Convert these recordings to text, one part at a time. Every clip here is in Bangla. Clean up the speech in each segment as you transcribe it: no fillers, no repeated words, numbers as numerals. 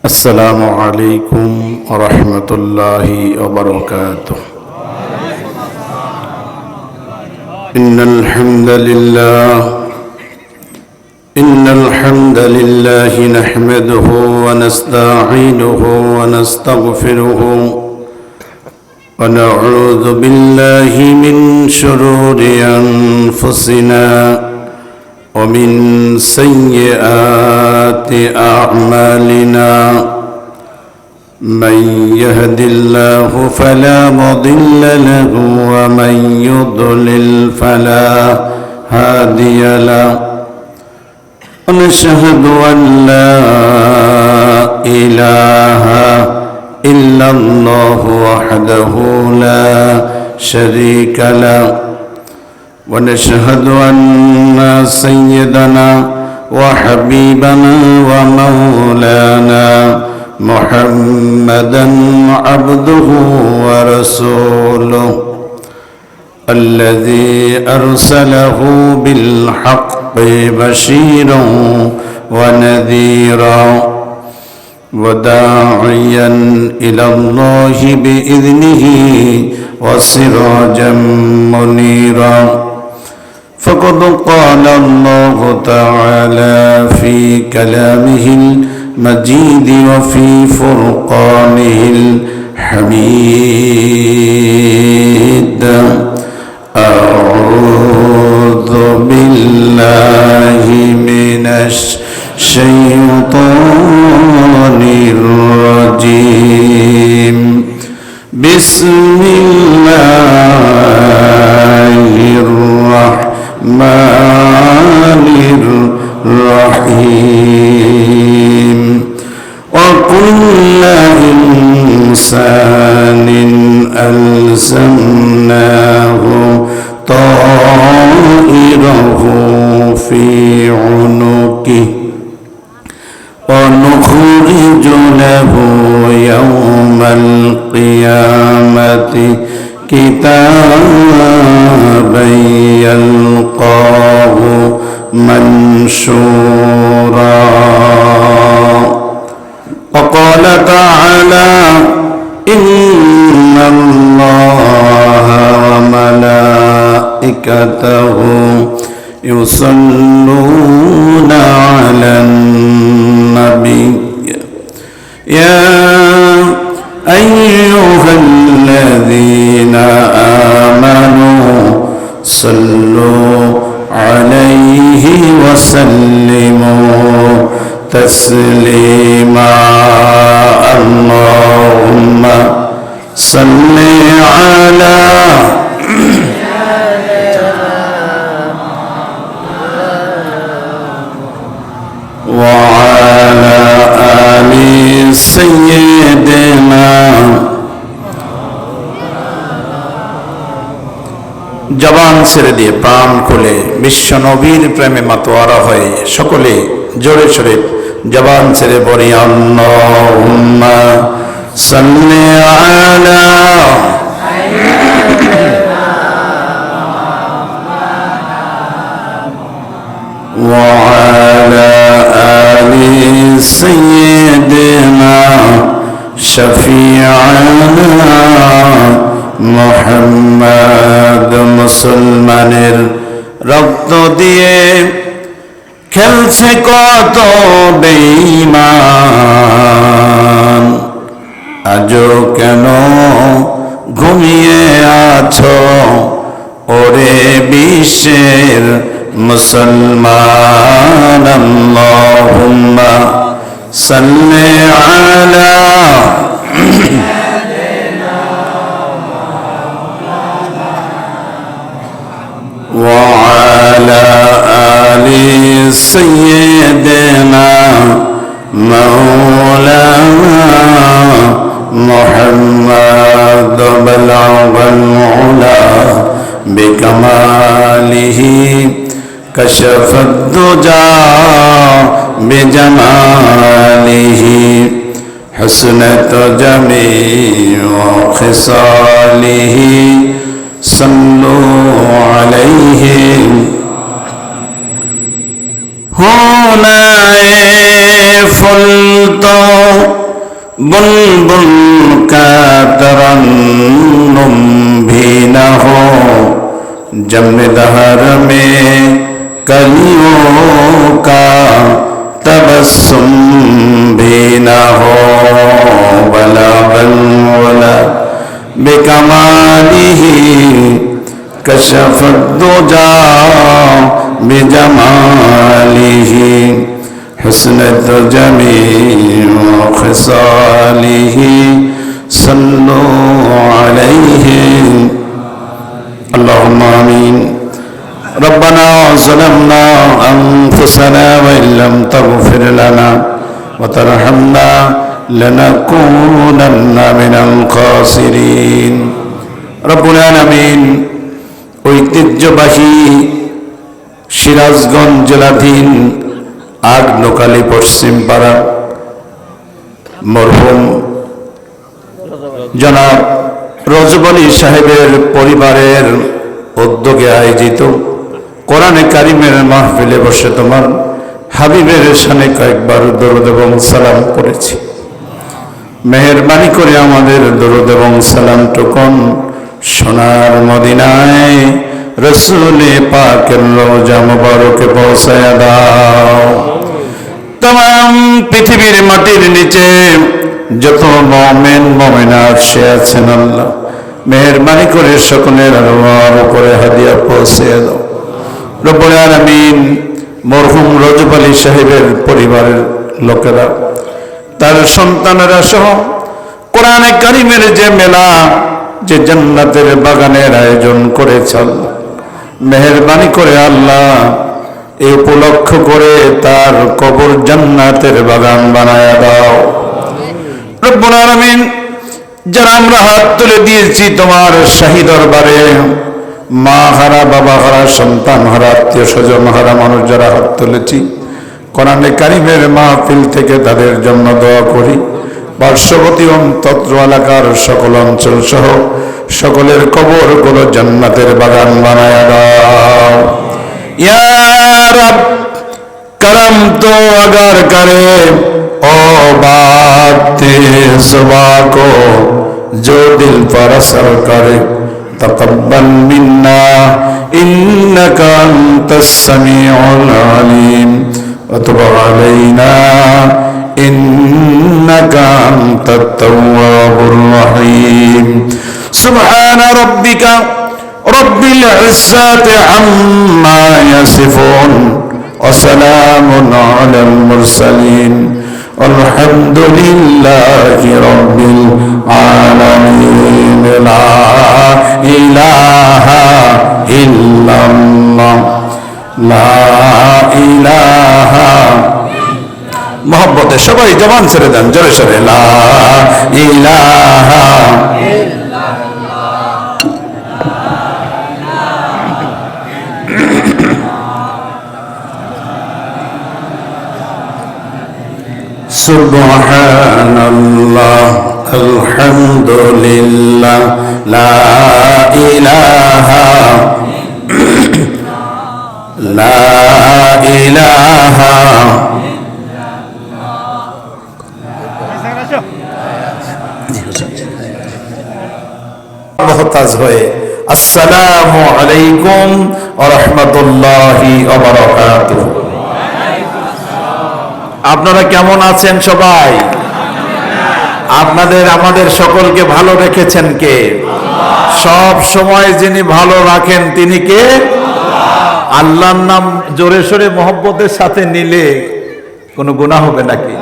السلام عليكم ورحمة الله وبركاته. إن الحمد لله نحمده ونستعينه ونستغفره ونعوذ بالله من شرور أنفسنا ومن سيئات أعمالنا. من يهد الله فلا مضل له ومن يضلل فلا هادي له. ونشهد أن لا إله إلا الله وحده لا شريك له. ونشهد أن سيدنا وحبيبنا ومولانا محمدا عبده ورسوله الذي أرسله بالحق بشيرا ونذيرا وداعيا إلى الله بإذنه وسراجا منيرا. فقد قال الله تعالى في كلامه المجيد وفي فرقانه الحميد. أعوذ بالله من الشيطان الرجيم. بسم الله الرحمن الرحيم. وكل إنسان ألزمناه طائره في عنقه ونخرج له يوم القيامة كتابا يلقاه منشورا. وقال تعالى إن الله وملائكته يصلون على النبي يا أيها الذين آمنوا صلوا عليه وسلموا تسليما. اللهم صل على وعلى آل سيدنا. জবান ছেড়ে দিয়ে প্রাণ খুলে বিশ্ব নবীর প্রেমে মাতোয়ারা হয়ে সকলে জোরে সোরে জবান ছেড়ে বলি আল্লাহুম্মা সাল্লি আলা ওয়া আলা আলি সাইয়্যিদিনা শাফিআনা মুহাম্মদ। মুসলমানের রক্ত দিয়ে খেলছে কত বেঈমান, আজও কেন ঘুমিয়ে আছো ওরে বিশ্বের মুসলমান। আল্লাহুম্মা সাল্লি আলা وعلى آل سيدنا مولانا محمد. بلغ العلا بكماله كشف الدجى بجماله حسنت جميع خصاله. صلوا عليه ہونا فل تو बुलबुल का तरन्नुम भी न हो, जब दहर में कलियों का तबस्सुम भी न हो, वला वला बिकमालिही कशफत दुजा बिजमालिही हुस्नत जमीउ खिसालिही सल्लु अलैहि अल्लाहुम्मा आमीन। रब्बना ज़लमना अनफुसना व इल्लम तगफिर लना व तरहमना लनकूनन्ना मिनल खासिरीन। रब्बुल आलामीन ঐতিহ্যবাহী সিরাজগঞ্জ জেলাধীন আগনোকালী পশ্চিম পাড়া মরহুম জনাব রজব আলী সাহেবের পরিবারের উদ্যোগে আয়োজিত কোরআনে কারিমের মাহফিলে বসে তোমার হাবিবের শানে কয়েকবার দরুদ এবং সালাম করেছি। মেহেরবানি করে আমাদের দরুদ এবং সালাম টুকুন সোনার মদিনায় রসুলে পাকের রওজা মুবারকে পৌঁছায়া দাও। तमाम পৃথিবীর মাটির নিচে যত মুমিন মুমিনাত সে আছেন আল্লাহ মেহেরবানি করে সকলের আরওয়ার উপরে হাদিয়া পৌঁছে দাও। রব্বুল আলামিন মরহুম রজব আলী সাহেবের পরিবারের লোকেরা তার সন্তানেরা সহ কোরআনে কারিমের যে মেলা যে জান্নাতের বাগানের আয়োজন করেছেন মেহেরবানি করে আল্লাহ এই উপলক্ষ করে তার কবর জান্নাতের বাগান বানায়া দাও। রব্বুল আলামিন যারা আমরা হাত তুলে দিয়েছি তোমার শাহী দরবারে, মা হারা বাবা হারা সন্তান হারা আত্মীয় স্বজন হারা মানুষ যারা হাত তুলেছি কোরআনে কারিমের মাহফিল থেকে তাদের জন্য দোয়া করি। পার্শ্ববর্তী তত্র এলাকার সকল অঞ্চল সহ সকলের কবরগুলো জান্নাতের বাগান বানায়া দাও। या रब करम तो अगर करे ओ बात सुबह को जो दिल पर असर करे तकब्बल मिन्ना इन्नका अंतस समीउल अलीम व तुब अलैना इन्नका अंतत तव्वाबुर रहीम। सुब्हान रब्बिका रब्बिल इज्जति अम्मा यसिफून व सलामुन अलल मुरसलीन वल्हम्दुलिल्लाहि रब्बिल आलमीन। ला इलाहा इल्लल्लाह ला इलाहा मोहब्बते सबाई जबान ছেড়ে দেন জোরে জোরে লা ইলাহা সুবহানাল্লাহ আলহামদুলিল্লাহ লা ইলাহা লা ইলাহা মুহতাজ হয়ে আসসালামু আলাইকুম ওয়া রাহমাতুল্লাহি ওয়া বারাকাতুহু। আপনারা কেমন আছেন সবাই? আপনাদের আমাদের সকলকে ভালো রেখেছেন কে? সব সময় যিনি ভালো রাখেন তিনি কে? আল্লাহর নাম জোরে সোরে মহব্বতের সাথে নিলে কোনো গুনাহ হবে নাকি?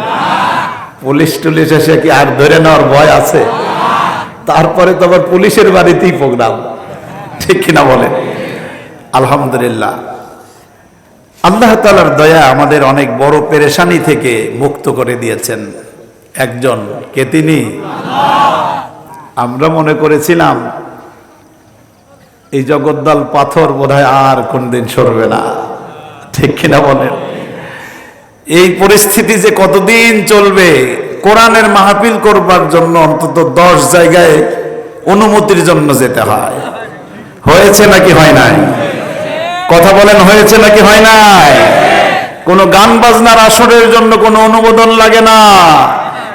পুলিশ টুলিশ এসে কি আর ধরে নেওয়ার ভয় আছে? তারপরে তো আবার পুলিশের বাড়িতেই প্রোগ্রাম, ঠিক কিনা বলেন? আলহামদুলিল্লাহ, আল্লাহ তাআলার দয়া আমাদের অনেক বড় পেরেশানি থেকে মুক্ত করে দিয়েছেন একজন। কে তিনি? আমরা মনে করেছিলাম এই জগদ্দল পাথর বোধহয় আর কোনদিন সরবে না, ঠিক কিনা বলেন? এই পরিস্থিতি যে কতদিন চলবে, কোরআনের মাহফিল করবার জন্য অন্তত 10 জায়গায় অনুমতির জন্য যেতে হয়। হয়েছে নাকি হয় নাই? কথা বলেন, হয়েছে নাকি হয় নাই? কোনো গান বাজনার আসরের জন্য কোনো অনুমোদন লাগে না,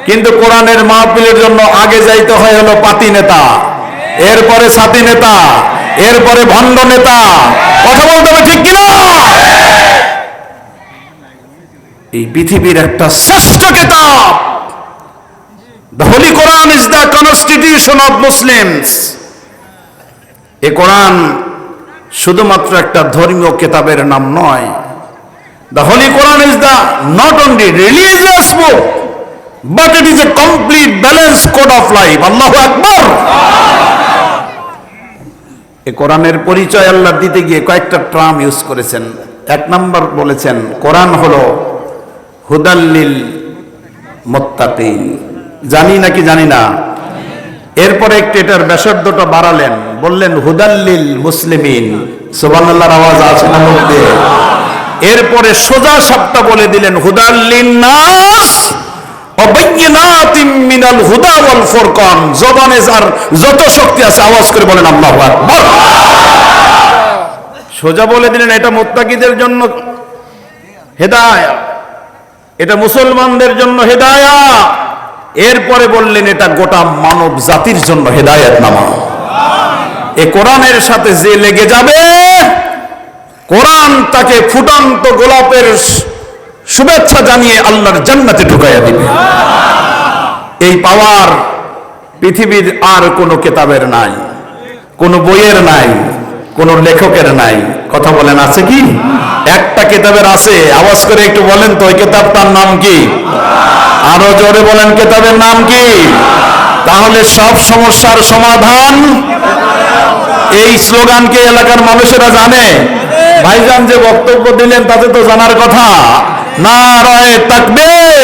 কিন্তু কোরআনের মাহফিলের জন্য আগে যাইতে হয় হলো পাতি নেতা, এরপরে সাথী নেতা, এরপরে ভণ্ড নেতা। কথা বলতে হবে ঠিক কিনা? এই পৃথিবীর একটা শ্রেষ্ঠ কিতাব, The Holy Quran is the constitution of Muslims. এ কোরআন শুধুমাত্র একটা ধর্মীয় কিতাবের নাম নয়। The Holy Quran is the not only religious book, but it is a complete balanced code of life. Allahu Akbar. এই কোরআনের পরিচয় আল্লাহ দিতে গিয়ে কয়েকটা টার্ম ইউজ করেছেন। এক নাম্বার বলেছেন কোরআন হলো হুদাল্লিল মুত্তাকিন। জানি নাকি জানি না? এরপরে একটু এটার ব্যাসার্ধটা বাড়ালেন, বললেন হুদাল্লিল মুসলিমিন। সুবহানাল্লাহর আওয়াজ আছে না মধ্যে? এরপরে সোজা সাপটা বলে দিলেন হুদাল্লিন নাস ওয়া বাইয়িনাতিম মিনাল হুদা ওয়াল ফুরকান। জবানে যার যত শক্তি আছে আওয়াজ করে বলেন আল্লাহু আকবার। সোজা বলে দিলেন এটা মুত্তাকিদের জন্য হেদায়েত, এটা মুসলমানদের জন্য হেদায়েত। এরপরে বললেন এটা গোটা মানব জাতির জন্য হেদায়েত নামা। এই কোরআনের সাথে যে লেগে যাবে, কোরআন তাকে ফুটন্ত গোলাপের শুভেচ্ছা জানিয়ে আল্লাহর জান্নাতে ঢুকাইয়া দিবে। এই পাওয়ার পৃথিবীর আর কোনো কিতাবের নাই, কোনো বইয়ের নাই, কোনো লেখকের নাই। কথা বলেন আছে কি? একটা কিতাবের আছে। আওয়াজ করে একটু বলেন তো ওই কিতাবটার নাম কি? আরো জোরে বলেন কিতাবের নাম কি? তাহলে সব সমস্যার সমাধান। এই স্লোগানকে এলাকার মানুষেরা জানে। ভাইজান যে বক্তব্য দিলেন তাতে তো জানার কথা। নারায়ে তাকবীর।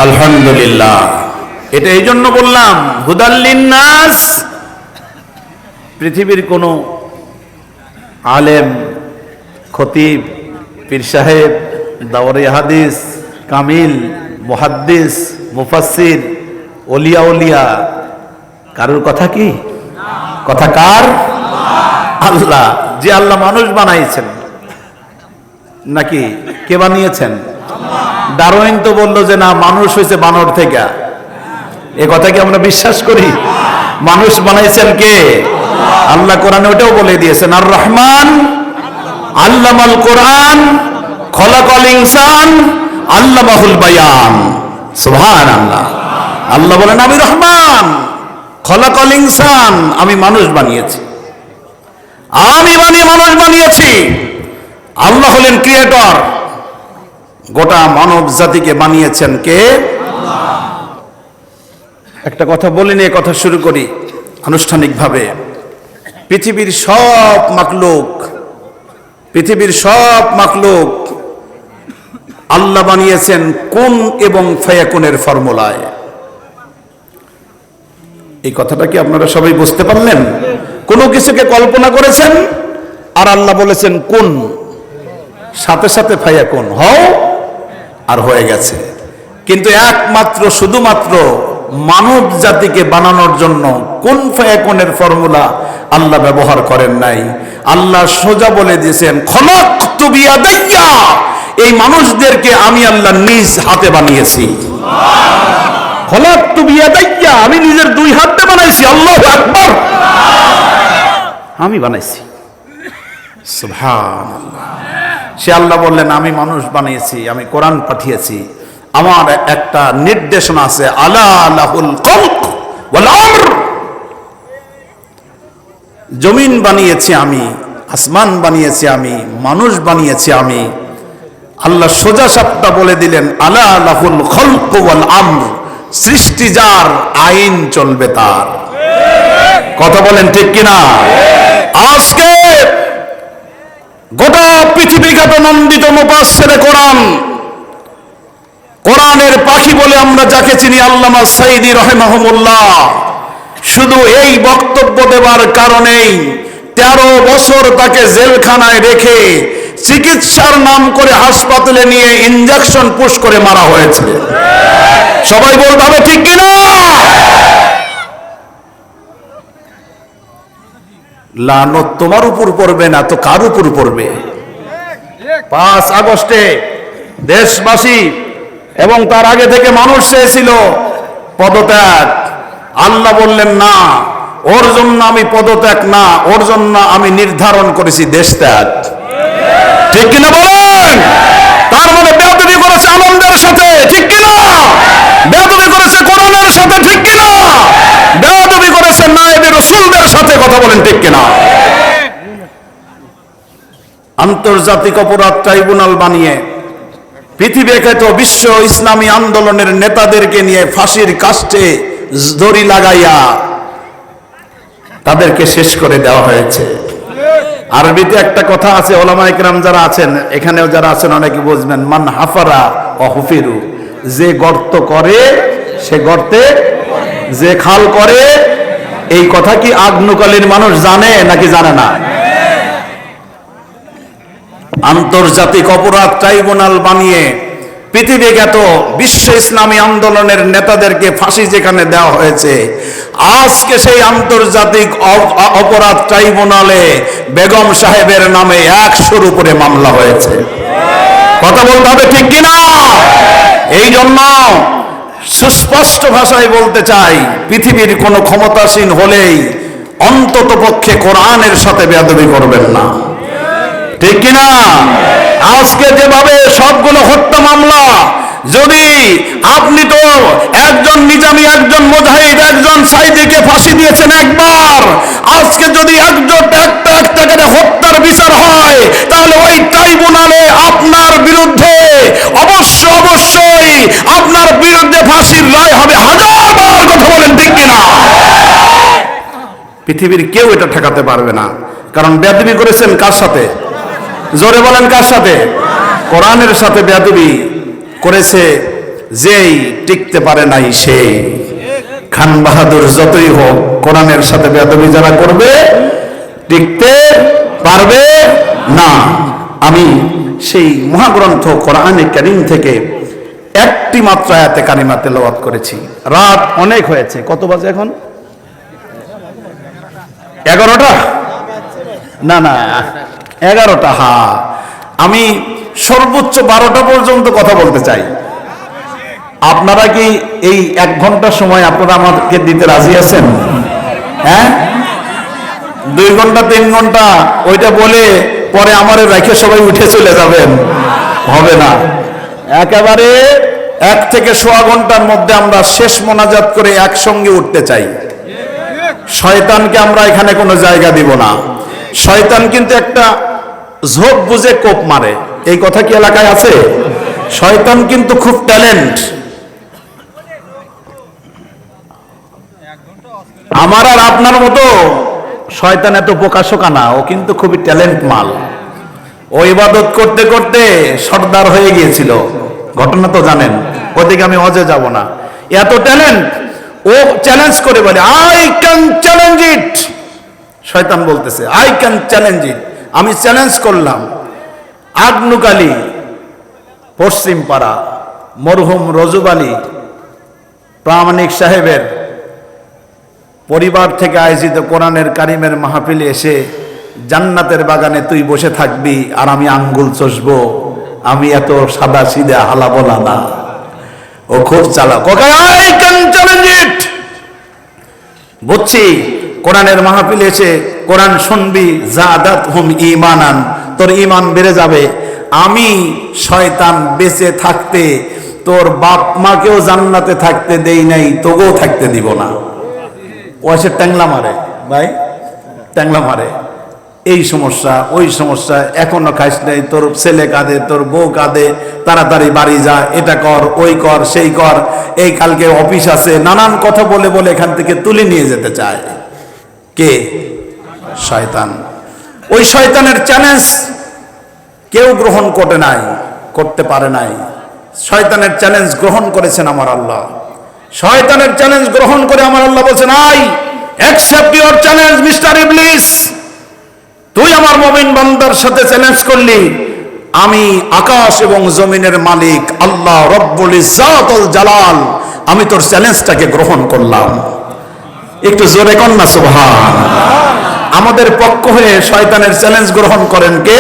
আলহামদুলিল্লাহ। এটা এই জন্য বললাম হুদাল্লিন নাস। পৃথিবীর কোন আলেম, খতিব, পীর সাহেব, দাওরে হাদিস, কামিল, মুহাদ্দিস, মুফাসসির, ওলিয়া উলিয়া কারোর কথা কি? কথা কার? আল্লাহ। যে আল্লাহ মানুষ বানাইছেন নাকি কে বানিয়েছেন? ডারউইন তো বললো যে না, মানুষ হয়েছে বানর থেকে। এ কথা কি আমরা বিশ্বাস করি? মানুষ বানাইছেন কে? আল্লাহ কোরআনে ওটাও বলে দিয়েছেন আর রহমান আল্লামাল কোরআন খলাকাল ইনসান আল্লামাহুল বায়ান। সুবহানাল্লাহ। আল্লাহ বলেন আমি রহমান, খলাকাল ইনসান, আমি মানুষ বানিয়েছি, আমি মানুষ বানিয়েছি। আল্লাহ হলেন ক্রিয়েটর। গোটা মানব জাতিকে বানিয়েছেন কে? একটা কথা বলে নিয়ে কথা শুরু করি আনুষ্ঠানিকভাবে। পৃথিবীর সব মাখলুক আল্লাহ বানিয়েছেন কুন এবং ফায়াকুনের ফর্মুলায়। এই কথাটা কি আপনারা সবাই বুঝতে পারলেন? কোনো কিছুকে কল্পনা করেছেন আর আল্লাহ বলেছেন কুন, সাথে সাথে ফায়াকুন, হও, আর হয়ে গেছে। কিন্তু একমাত্র শুধুমাত্র মানব জাতিকে বানানোর জন্য কোন ফায়াকুনের ফর্মুলা আল্লাহ ব্যবহার করেন নাই। আল্লাহ সোজা বলে দিয়েছেন খলাকতু বিয়াদাইয়া, এই মানুষদেরকে আমি আল্লাহ নিজ হাতে বানিয়েছি। খলাকতু বিয়াদাইয়া, আমি নিজের দুই হাতে বানাইছি। আল্লাহু আকবার। আমি বানাইছি। সুবহানাল্লাহ। সে আল্লাহ বললেন আমি মানুষ বানিয়েছি, আমি কোরআন পাঠিয়েছি, আমার একটা নির্দেশনা আছে, আলা লাহুল খালক ওয়াল আমর। জমিন বানিয়েছি আমি, আসমান বানিয়েছি আমি, মানুষ বানিয়েছি আমি। আল্লাহ সোজা সাপটা বলে দিলেন আলা লাহুল খালক ওয়াল আমর, সৃষ্টি যার, আইন চলবে তার। কথা বলেন ঠিক কিনা? আজকে গোটা পৃথিবীঘাত নন্দিত মুফাসসিরে কোরআন, কোরআনের পাখি বলে আমরা যাকে চিনি, আল্লামা সাইদি রাহিমাহুল্লাহ, শুধু এই বক্তব্য দেওয়ার কারণেই 13 বছর তাকে জেলখানায় রেখে চিকিৎসার নাম করে হাসপাতালে নিয়ে ইনজেকশন পুশ করে মারা হয়েছে। সবাই বলতে হবে ঠিক কিনা? লানত তোমার উপর পড়বে না তো কার উপর পড়বে? 5 আগস্টে দেশবাসী এবং তার আগে থেকে মানুষ চেয়েছিল পদত্যাগ। আল্লাহ বললেন না, ওর জন্য আমি পদত্যাগ না, ওর জন্য আমি নির্ধারণ করেছি দেশত্যাগ। ঠিক কিনা বলেন? তার মানে বেয়াদবি করেছে আনন্দের সাথে, ঠিক কিনা? বেয়াদবি করেছে কোরআনের সাথে, ঠিক কিনা? বেয়াদবি করেছে নায়েবে রাসূলদের সাথে, কথা বলেন ঠিক কিনা? আন্তর্জাতিক অপরাধ ট্রাইব্যুনাল বানিয়ে পৃথিবী খ্যাত বিশ্ব ইসলামী আন্দোলনের নেতাদেরকে নিয়ে ফাঁসির কাস্টে দড়ি লাগাইয়া তাদেরকে শেষ করে দেওয়া হয়েছে। আরবিতে একটা কথা আছে, ওলামায়ে কেরাম যারা আছেন, এখানেও যারা আছেন অনেকে বুঝবেন, মান হাফারা ও হুফিরু, যে গর্ত করে সে গর্তে, যে খাল করে। এই কথা কি আগ্নকালীন মানুষ জানে নাকি জানে না? আন্তর্জাতিক অপরাধ ট্রাইব্যুনাল বানিয়ে পৃথিবীগত বিশ্ব ইসলামী আন্দোলনের নেতাদেরকে ফাঁসি যেখানে দেওয়া হয়েছে, আজকে সেই আন্তর্জাতিক অপরাধ ট্রাইব্যুনালে বেগম সাহেবের নামে 100-র উপরে মামলা হয়েছে। কথা বলতে হবে ঠিক কিনা? এই জন্য সুস্পষ্ট ভাষায় বলতে চাই, পৃথিবীর কোন ক্ষমতাসীন হলেই অন্তত পক্ষে কোরআনের সাথে বেয়াদবি করবেন না, ঠিক কিনা? আজকে যেভাবে সবগুলো হত্যা মামলা, যদি আপনি তো একজন নিজামী, একজন মুজাহিদ, একজন সাইদিকে ফাঁসি দিয়েছেন একবার, আজকে যদি একটা করে হত্যার বিচার হয়, তাহলে ওই ট্রাইব্যুনালে আপনার বিরুদ্ধে অবশ্যই আপনার বিরুদ্ধে ফাঁসির রায় হবে 1000 বার। কথা বলেন ঠিক কিনা? পৃথিবীর কেউ এটা ঠেকাতে পারবে না, কারণ বেয়াদবি করেছেন কার সাথে? জোরে বলেন কার সাথে? কোরআনের সাথে বেয়াদবি করেছে যেই টিকতে পারে নাই সেই। খান বাহাদুর যতই হোক, কোরআনের সাথে বেয়াদবি যারা করবে টিকতে পারবে না। আমি সেই মহাগ্রন্থ কোরআনে কারীম থেকে একটি মাত্র আয়াতে কারিমা তেলাওয়াত করেছি। রাত অনেক হয়েছে, কত বাজে এখন? 11টা? না 11টা। হ্যাঁ, আমি সর্বোচ্চ 12টা পর্যন্ত কথা বলতে চাই। আপনারা কি এই 1 ঘন্টা সময় আপনারা আমাকে দিতে রাজি আছেন? হ্যাঁ, 2 ঘন্টা 3 ঘন্টা ওইটা বলে পরে আমারে রেখে সবাই উঠে চলে যাবেন, হবে না। একেবারে 1 থেকে 1.25 ঘন্টার মধ্যে আমরা শেষ মোনাজাত করে একসঙ্গে উঠতে চাই। শয়তানকে আমরা এখানে কোনো জায়গা দিব না। শয়তান কিন্তু একটা ঝোপ বুঝে কোপ মারে, এই কথা কি এলাকায় আছে? শয়তান কিন্তু খুব ট্যালেন্ট। আমার আর আপনার মতো শয়তান এত প্রকাশকা না, ও কিন্তু খুবই ট্যালেন্ট মাল। ও ইবাদত করতে করতে সর্দার হয়ে গিয়েছিল, ঘটনা তো জানেন। ওদিকে আমি হজে যাব না, এত ট্যালেন্ট। ও চ্যালেঞ্জ করে বলে, আই ক্যান চ্যালেঞ্জ ইট। শয়তান বলতেছে, আই ক্যান চ্যালেঞ্জ ইট। আমি চ্যালেঞ্জ করলাম, আগ্নুকালী পশ্চিম পাড়া মরহুম রজব আলী প্রামাণিক সাহেবের পরিবার থেকে আয়োজিত কোরআনের কারিমের মাহফিলে এসে জান্নাতের বাগানে তুই বসে থাকবি আর আমি আঙ্গুল চষবো, আমি এত সাদা সিধা হালা বলা না। ও খুব চালাক, আই ক্যান চ্যালেঞ্জ ইট। বুঝছি, কোরআনের মাহফিলে এসে কোরআন শুনবি, জাদাতহুম ঈমানান, তোর ঈমান বেড়ে যাবে। আমি শয়তান বেঁচে থাকতে তোর বাপ মাকেও জান্নাতে থাকতে দেই নাই, তোকেও থাকতে দিব না। ও এসে ট্যাংলা মারে, ভাই ট্যাংলা মারে, এই সমস্যা ওই সমস্যা, এখনো খাইস নাই, তোর ছেলে কাঁদে, তোর বউ কাঁদে, তাড়াতাড়ি বাড়ি যা, এটা কর, ওই কর, সেই কর, এই কালকে অফিস আছে, নানান কথা বলে বলে এখান থেকে তুলে নিয়ে যেতে চায়। কে? শয়তান। ওই শয়তানের চ্যালেঞ্জ কেউ গ্রহণ করতে পারে নাই। শয়তানের চ্যালেঞ্জ গ্রহণ করেছেন আমার আল্লাহ। শয়তানের চ্যালেঞ্জ গ্রহণ করে আমার আল্লাহ বলছেন, I accept your challenge mister ইবলিস। তুই আমার মুমিন বান্দার সাথে চ্যালেঞ্জ করলি, আমি আকাশ এবং জমিনের মালিক আল্লাহ রব্বুল ইজ্জাতুল জালাল, আমি তোর চ্যালেঞ্জটাকে গ্রহণ করলাম। একটু জোরে কর না সুবহান। আমাদের পক্ষ হয়ে শয়তানের চ্যালেঞ্জ গ্রহণ করেন কে?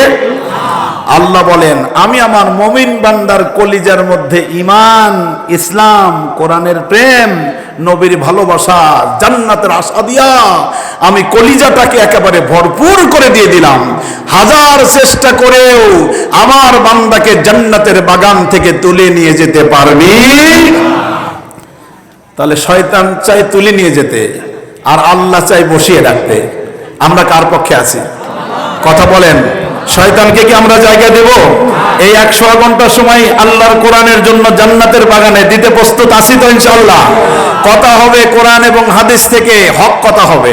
আল্লাহ বলেন, আমি আমার মুমিন বান্দার কলিজার মধ্যে ঈমান, ইসলাম, কোরআনের প্রেম, নবীর ভালোবাসা, জান্নাতের আশা দিয়া আমি কলিজাটাকে একেবারে ভরপুর করে দিয়ে দিলাম। হাজার চেষ্টা করেও আমার বান্দাকে জান্নাতের বাগান থেকে তুলে নিয়ে যেতে পারবি? তাহলে শয়তান চাই তুলে নিয়ে যেতে, আর আল্লাহ চাই বসিয়ে রাখতে। আমরা কার পক্ষে আছি? কথা বলেন। শয়তানকে কি আমরা জায়গা দেব? এই 100 ঘন্টা সময় আল্লাহর কোরআনের জন্য জান্নাতের বাগানে দিতে প্রস্তুত আছি তো ইনশাআল্লাহ? কথা হবে কোরআন এবং হাদিস থেকে, হক কথা হবে।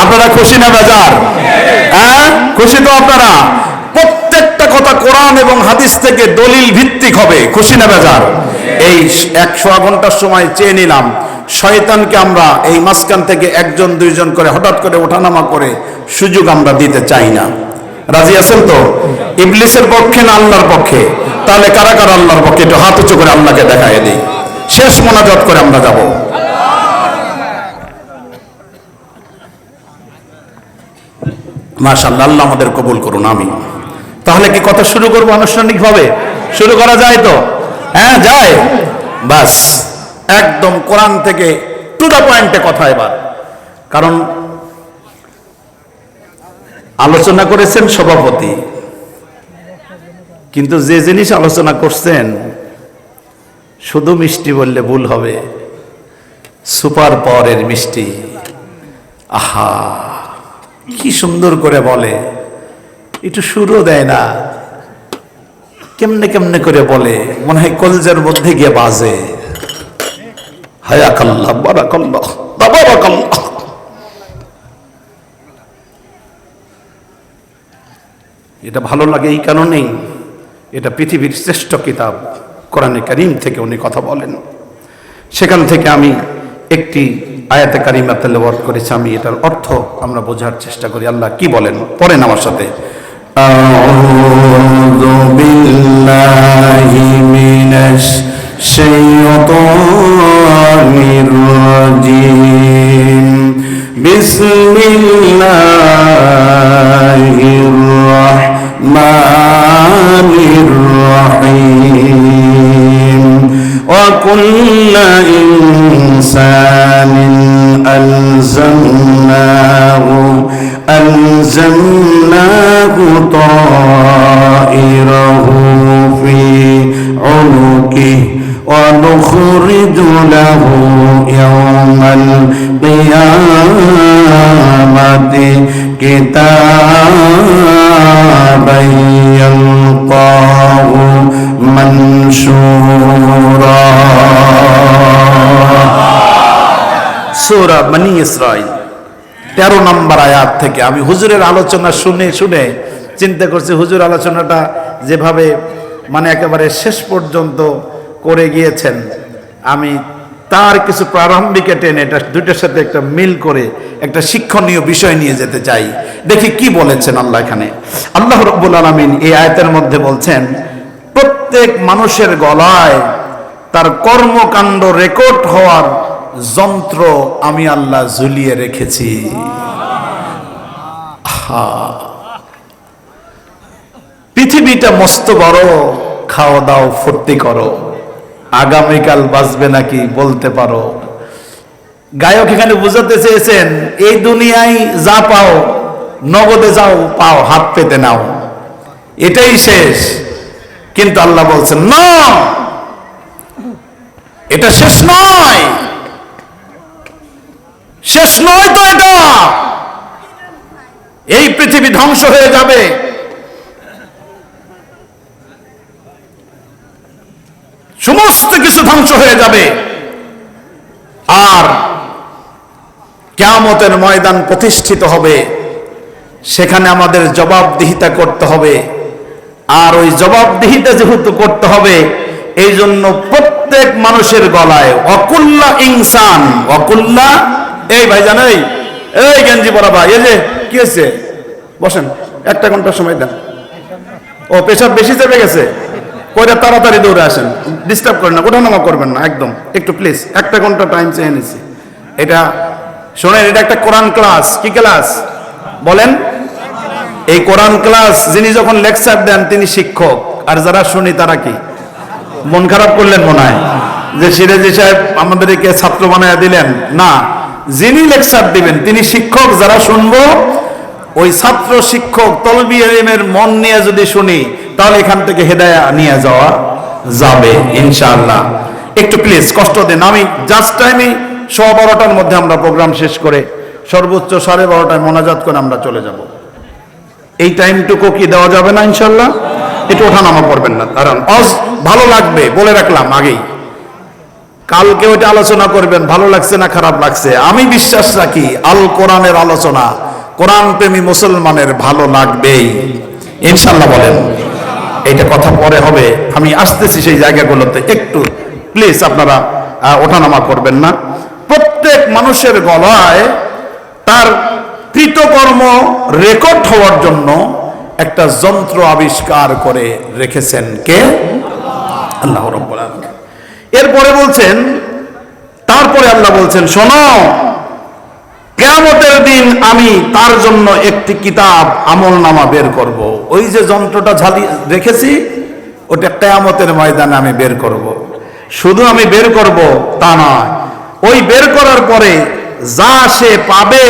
আপনারা খুশি না বেজার? হ্যাঁ, খুশি তো আপনারা? প্রত্যেকটা কথা কোরআন এবং হাদিস থেকে দলিল ভিত্তিক হবে। খুশি না বেজার? এই 100 ঘন্টার সময় চেয়ে নিলাম, শয়তানকে আমরা এই মাঝখান থেকে একজন দুইজন করে হঠাৎ করে ওঠানামা করে সুযোগ আমরা দিতে চাই না। রাজি আছেন তো? ইবলিসের পক্ষে না আল্লাহর পক্ষে? তাহলে কারা কারা আল্লাহর পক্ষে? একটু হাত উঁচু করে আল্লাহকে দেখায় দিই। শেষ মোনাজাত করে আমরা যাব। মাশাআল্লাহ, আল্লাহ আমাদের কবুল করুন, আমিন। তাহলে কি কথা শুরু করব? আনুষ্ঠানিকভাবে শুরু করা যায় তো? হ্যাঁ, যায়। বাস, একদম কোরআন থেকে টু দা পয়েন্টে কথা এবার। কারণ আলোচনা করেছেন সভাপতি, কিন্তু যে জিনিস আলোচনা করছেন শুধু মিষ্টি বললে ভুল হবে, সুপার পাওয়ারের মিষ্টি। আহা, কি সুন্দর করে বলে, একটু সুরও দেয় না, কেমনে কেমনে করে বলে, মনে হয় কলজার মধ্যে গিয়ে বাজে। হায়াকাল্লাহ, বারাকাল্লাহ, বারাকাল্লাহ। এটা ভালো লাগে এই কারণেই, এটা পৃথিবীর শ্রেষ্ঠ কিতাব কোরআনে কারীম থেকে উনি কথা বলেন। সেখান থেকে আমি একটি আয়াতে কারিমা তেলাওয়াত করেছি, আমি এটার অর্থ আমরা বোঝার চেষ্টা করি। আল্লাহ কি বলেন পড়েন আমার সাথে। আউযু বিল্লাহি মিনাশ শাইতানির রাজীম। বিসমিল্লাহির রাহমানির রাহিম। ওয়া কুল্লু ইনসানিন আলজামনাহু তাইরাহু ফি উনুকিহি ওয়া নুখরিজু লাহু ইয়াওমাল কিয়ামাতি কিতাবান ইয়ালকাহু মানশুরা। সূরা বনী ইসরাঈল 13 নম্বর আয়াত থেকে। আমি হুজুরের আলোচনা শুনে শুনে চিন্তা করছি, হুজুর আলোচনাটা যেভাবে মানে একেবারে শেষ পর্যন্ত করে গিয়েছেন, আমি তার কিছু প্রারম্ভিকে টেনে এটা দুটোর সাথে একটা মিল করে একটা শিক্ষণীয় বিষয় নিয়ে যেতে চাই। দেখি কি বলেছেন আল্লাহ এখানে। আল্লাহ রাব্বুল আলামিন এই আয়াতের মধ্যে বলছেন, প্রত্যেক মানুষের গলায় তার কর্মকাণ্ড রেকর্ড হওয়ার যন্ত্র আমি আল্লাহ ঝুলিয়ে রেখেছি। পৃথিবীটা মস্ত বড়, খাওয়া দাও, ফুর্তি করো, আগামীকাল বাঁচবে নাকি বলতে পারো। গায়ক এখানে বুঝাতে চেয়েছেন, এই দুনিয়ায় যা পাও নগদে যাও, পাও হাত পেতে নাও, এটাই শেষ। কিন্তু আল্লাহ বলছেন না, এটা শেষ নয়, শেষ নয় তো এটা। এই পৃথিবী ধ্বংস হয়ে যাবে, সমস্ত কিছু ধ্বংস হয়ে যাবে, আর কিয়ামতের ময়দান প্রতিষ্ঠিত হবে। সেখানে আমাদের জবাবদিহিতা করতে হবে। আর ওই জবাবদিহিতা যেহেতু করতে হবে, এই জন্য প্রত্যেক মানুষের গলায় অকুল্লা ইনসান, অকুল্লা এই ভাইজান, এই গেঞ্জি পরা ভাই, এই যে কি হয়েছে, বসেন, 1 ঘন্টা সময় দেন। ও পেশাব বেশি চেপে গেছে, কয়টা তাড়াতাড়ি দৌড়ে আসেন, ডিস্টার্ব করেন না, ওঠানামা করবেন না একদম, একটু প্লিজ 1 ঘন্টা টাইম চেয়ে নিছি। এটা শোনেন, এটা একটা কোরআন ক্লাস। কি ক্লাস বলেন? এই কোরআন ক্লাস যিনি যখন লেকচার দেন তিনি শিক্ষক, আর যারা শুনি তারা কি? মন খারাপ করলেন মনে হয় যে সিরাজি সাহেব আমাদেরকে ছাত্র বানায় দিলেন। না, যিনি লেকচার দিবেন তিনি শিক্ষক, যারা শুনবো ওই ছাত্র শিক্ষক তলবি ইলমের মন নিয়ে যদি শুনি তাহলে এখান থেকে হেদায়া নিয়ে যাওয়া যাবে ইনশাআল্লাহ। একটু প্লিজ কষ্ট দেন। আমি জাস্ট টাইমে 12:15টার মধ্যে আমরা প্রোগ্রাম শেষ করে সর্বোচ্চ 12:30টায় মোনাজাত করে আমরা চলে যাব। এই টাইমটুকু কি দেওয়া যাবে না ইনশাআল্লাহ? একটু ওঠানামা করবেন না, কারণ ভালো লাগবে বলে রাখলাম আগেই। কালকে ওইটা আলোচনা করবেন, ভালো লাগছে না খারাপ লাগছে। আমি বিশ্বাস রাখি আল কোরআনের আলোচনা কোরআন প্রেমী মুসলমানের ভালো লাগবেই ইনশাআল্লাহ। বলেন, এইটা কথা পরে হবে, আমি আসতেছি সেই জায়গাগুলোতে। একটু প্লিজ আপনারা ওঠানামা করবেন না। প্রত্যেক মানুষের গলায় তার কৃতকর্ম রেকর্ড হওয়ার জন্য একটা যন্ত্র আবিষ্কার করে রেখেছেন কে? আল্লাহ রাব্বুল আলামিন। এরপরে বলছেন, তারপরে আল্লাহ বলছেন, শোনো, কিয়ামতের দিন আমি তার জন্য একটি কিতাব আমলনামা বের করব। ওই যে যন্ত্রটা রেখেছি ওটা কিয়ামতের ময়দানে আমি বের করব। শুধু আমি বের করব তা নয়, ওই বের করার পরে যা সে পাবে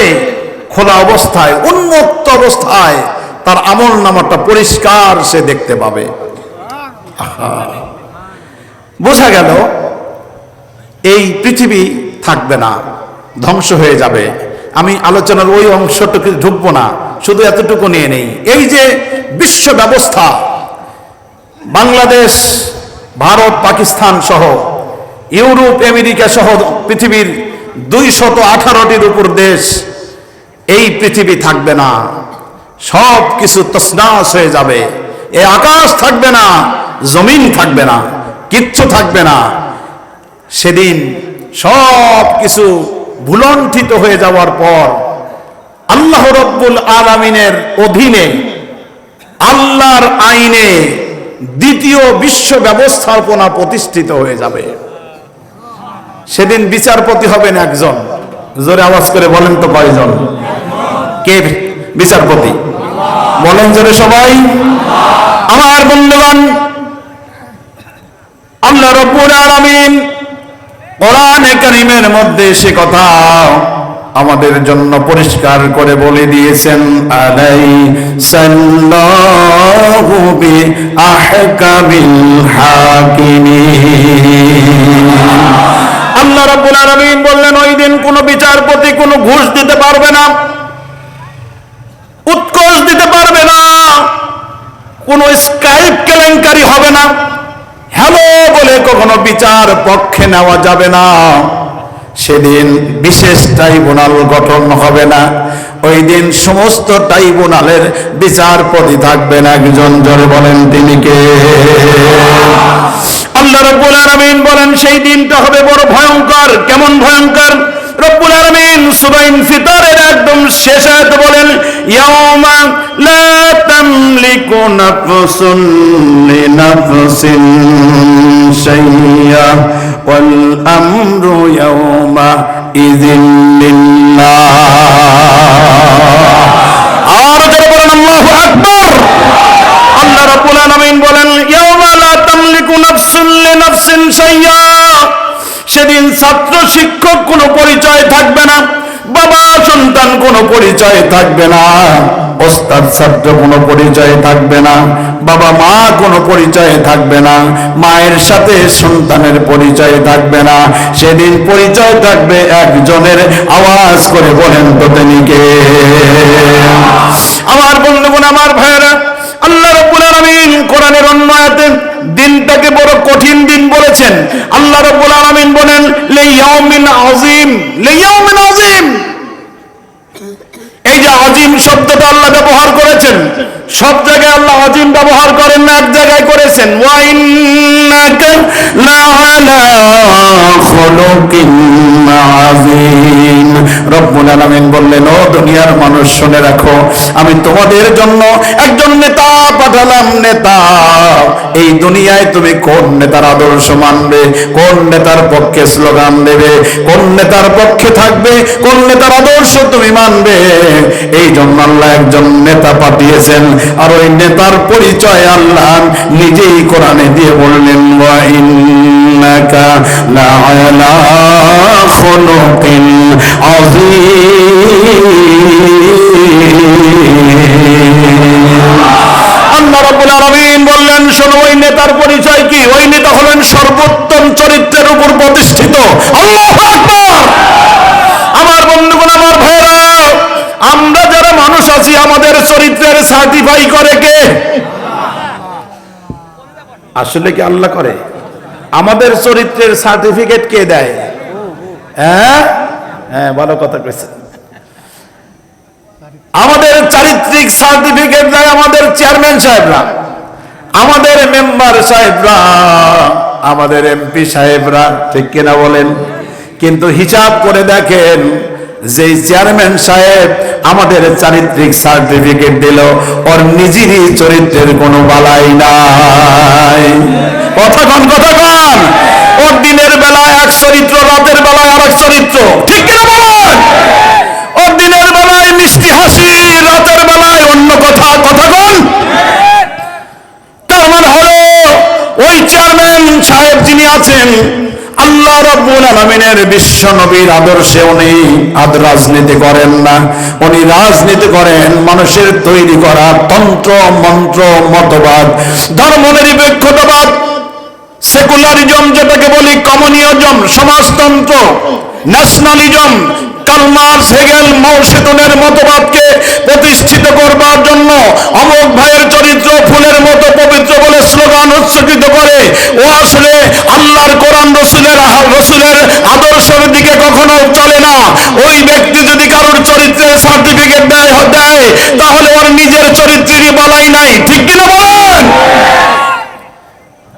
খোলা অবস্থায়, উন্মুক্ত অবস্থায় তার আমলনামাটা পরিষ্কার সে দেখতে পাবে। বোঝা গেল এই পৃথিবী থাকবে না, ধ্বংস হয়ে যাবে। আমি আলোচনার ওই অংশটুকু ঢুকবো না, শুধু এতটুকু নিয়ে নেই। এই যে বিশ্ব ব্যবস্থা, বাংলাদেশ, ভারত, পাকিস্তান সহ ইউরোপ, আমেরিকা সহ পৃথিবীর 218টির উপর দেশ, এই পৃথিবী থাকবে না, সব কিছু তছনছ হয়ে যাবে। এই আকাশ থাকবে না, জমিন থাকবে না, কিচ্ছু থাকবে না। সেদিন সব কিছু ভুলণ্ঠিত হয়ে যাওয়ার পর আল্লাহ রাব্বুল আলামিনের অধীনে, আল্লাহর আইনে দ্বিতীয় বিশ্ব ব্যবস্থাপনা প্রতিষ্ঠিত হয়ে যাবে। সেদিন বিচারপতি হবেন একজন। জোরে আওয়াজ করে বলেন তো কয়জন? কে বিচারপতি? বলেন জোরে সবাই। আমার বন্ধুগণ, আল্লাহ রাব্বুল আলামিন কোরআনে কারীমের মধ্যে সে কথা আমাদের জন্য পরিষ্কার করে বলে দিয়েছেন, আলাইসাল্লাহু বিআহকামিল হাকিমিন। আল্লাহ রাব্বুল আলামিন বললেন, ওই দিন কোন বিচারপতি কোনো ঘুষ দিতে পারবে না, উৎকোচ দিতে পারবে না, কোন স্কাইপ কেলেঙ্কারি হবে না, হ্যালো বলে কখনো বিচার পক্ষে নেওয়া যাবে না। সেদিন বিশেষ ট্রাইব্যুনাল গঠন হবে না। ওই দিন সমস্ত ট্রাইব্যুনালের বিচারপতি থাকবেন একজন। জোরে বলেন তিনি কে? আল্লাহ রাব্বুল আলামিন বলেন, সেই দিনটা হবে বড় ভয়ঙ্কর। কেমন ভয়ঙ্কর? রব্বুল আলামিন সূরা ইনফিতারের একদম শেষ আয়াতে বলেন, ইয়াউমা লা তামলিকু নাফসুন লিনাফসিন শাইয়্যা ওয়াল আমরু ইয়াউমা ইযিন লিল্লাহ। আর যারা বলেন আল্লাহু আকবার। আল্লাহ রাব্বুল আলামিন বলেন, ইয়াউমা লা তামলিকু নাফসুন লিনাফসিন শাইয়্যা। সেদিন ছাত্র শিক্ষক কোনো পরিচয় থাকবে না, বাবা সন্তান কোনো পরিচয় থাকবে না, ওস্তাদ ছাত্র কোনো পরিচয় থাকবে না, বাবা মা কোনো পরিচয় থাকবে না, মায়ের সাথে সন্তানের পরিচয় থাকবে না। সেদিন পরিচয় থাকবে একজনের। আওয়াজ করে বলেন তো তিনি কে? আমার বন্ধুগণ, আমার ভাইয়েরা, আল্লাহ রাব্বুল আলামিন কোরআনের অন্য আয়াতে দিনটাকে বড় কঠিন দিন বলেছেন। আল্লাহ রাব্বুল আলামিন বলেন, লিয়াউমিন আযীম, লিয়াউমিন আযীম। এই যে আজিম শব্দটা আল্লাহ ব্যবহার করেছেন, সব জায়গায় আল্লাহ আজিম ব্যবহার করেন না, এক জায়গায় করেছেন, ওয়া ইন্নাকা লাআলা খুলুকিন আযীম। দুনিয়ার মানুষ শুনে রাখো, আমি তোমাদের জন্য একজন নেতা পাঠালাম। নেতা, এই দুনিয়ায় তুমি কোন নেতার আদর্শ মানবে, কোন নেতার পক্ষে স্লোগান দেবে, কোন নেতার পক্ষে থাকবে, কোন নেতার আদর্শ তুমি মানবে, এই জন্য আল্লাহ একজন নেতা পাঠিয়েছেন। আর ওই নেতার পরিচয় আল্লাহ নিজেই কোরআনে দিয়ে বললেন, ওয়া ইন্নাকা লাআলা খুলুকিন আযীম। আল্লাহ রাব্বুল আলামিন বললেন, শোনো ওই নেতার পরিচয় কি? ওই নেতা হলেন সর্বোত্তম চরিত্রের উপর প্রতিষ্ঠিত। আল্লাহু আকবার। আমার বন্ধুগণ, আমার ভাইরা, আমরা যারা মানুষ আছি আমাদের চরিত্রের সার্টিফাই করে কে? আসলে কি আল্লাহ করে? আমাদের চরিত্রের সার্টিফিকেট কে দেয়? হ্যাঁ হ্যাঁ, ভালো কথা কইছেন। আমাদের চারিত্রিক সার্টিফিকেট দেয় আমাদের চেয়ারম্যান সাহেবরা, আমাদের মেম্বার সাহেবরা, আমাদের এমপি সাহেবরা, ঠিক কিনা বলেন? কিন্তু হিসাব করে দেখেন, যে চেয়ারম্যান সাহেব আমাদের চারিত্রিক সার্টিফিকেট দিল, ওর নিজেরই চরিত্রের কোনো বালাই নাই। কথা কন, কথা কন। ওর দিনের বেলায় এক চরিত্র, রাতের বেলায় আরেক চরিত্র, ঠিক কিনা বলেন? ওর দিনের বেলায় মিষ্টি হাসি, রাতের বেলায় অন্য কথা। কথা কন। তার মানে হলো ওই চেয়ারম্যান সাহেব যিনি আছেন, আল্লাহ রাব্বুল আলামিনের বিশ্ব নবীর আদর্শে উনি রাজনীতি করেন না। উনি রাজনীতি করেন মানুষের তৈরি করা তন্ত্র মন্ত্র, মতবাদ, ধর্মনিরপেক্ষতাবাদ, সেকুলারিজম যেটাকে বলি, কমিউনিজম, সমাজতন্ত্র, ন্যাশনালিজম, কার্ল মার্কস, হেগেল, মাও সেতুনের মতবাদকে প্রতিষ্ঠিত করবার জন্য অমুক ভাইয়ের চরিত্র ফুলের মতো পবিত্র বলে স্লোগান উচ্চারিত করে। ও আসলে আল্লাহর কোরআন রসুলের আদর্শের দিকে কখনো চলে না। ওই ব্যক্তি যদি কারোর চরিত্রের সার্টিফিকেট দেয় তাহলে ওর নিজের চরিত্রেরই বালাই নাই, ঠিক কিনা বলেন?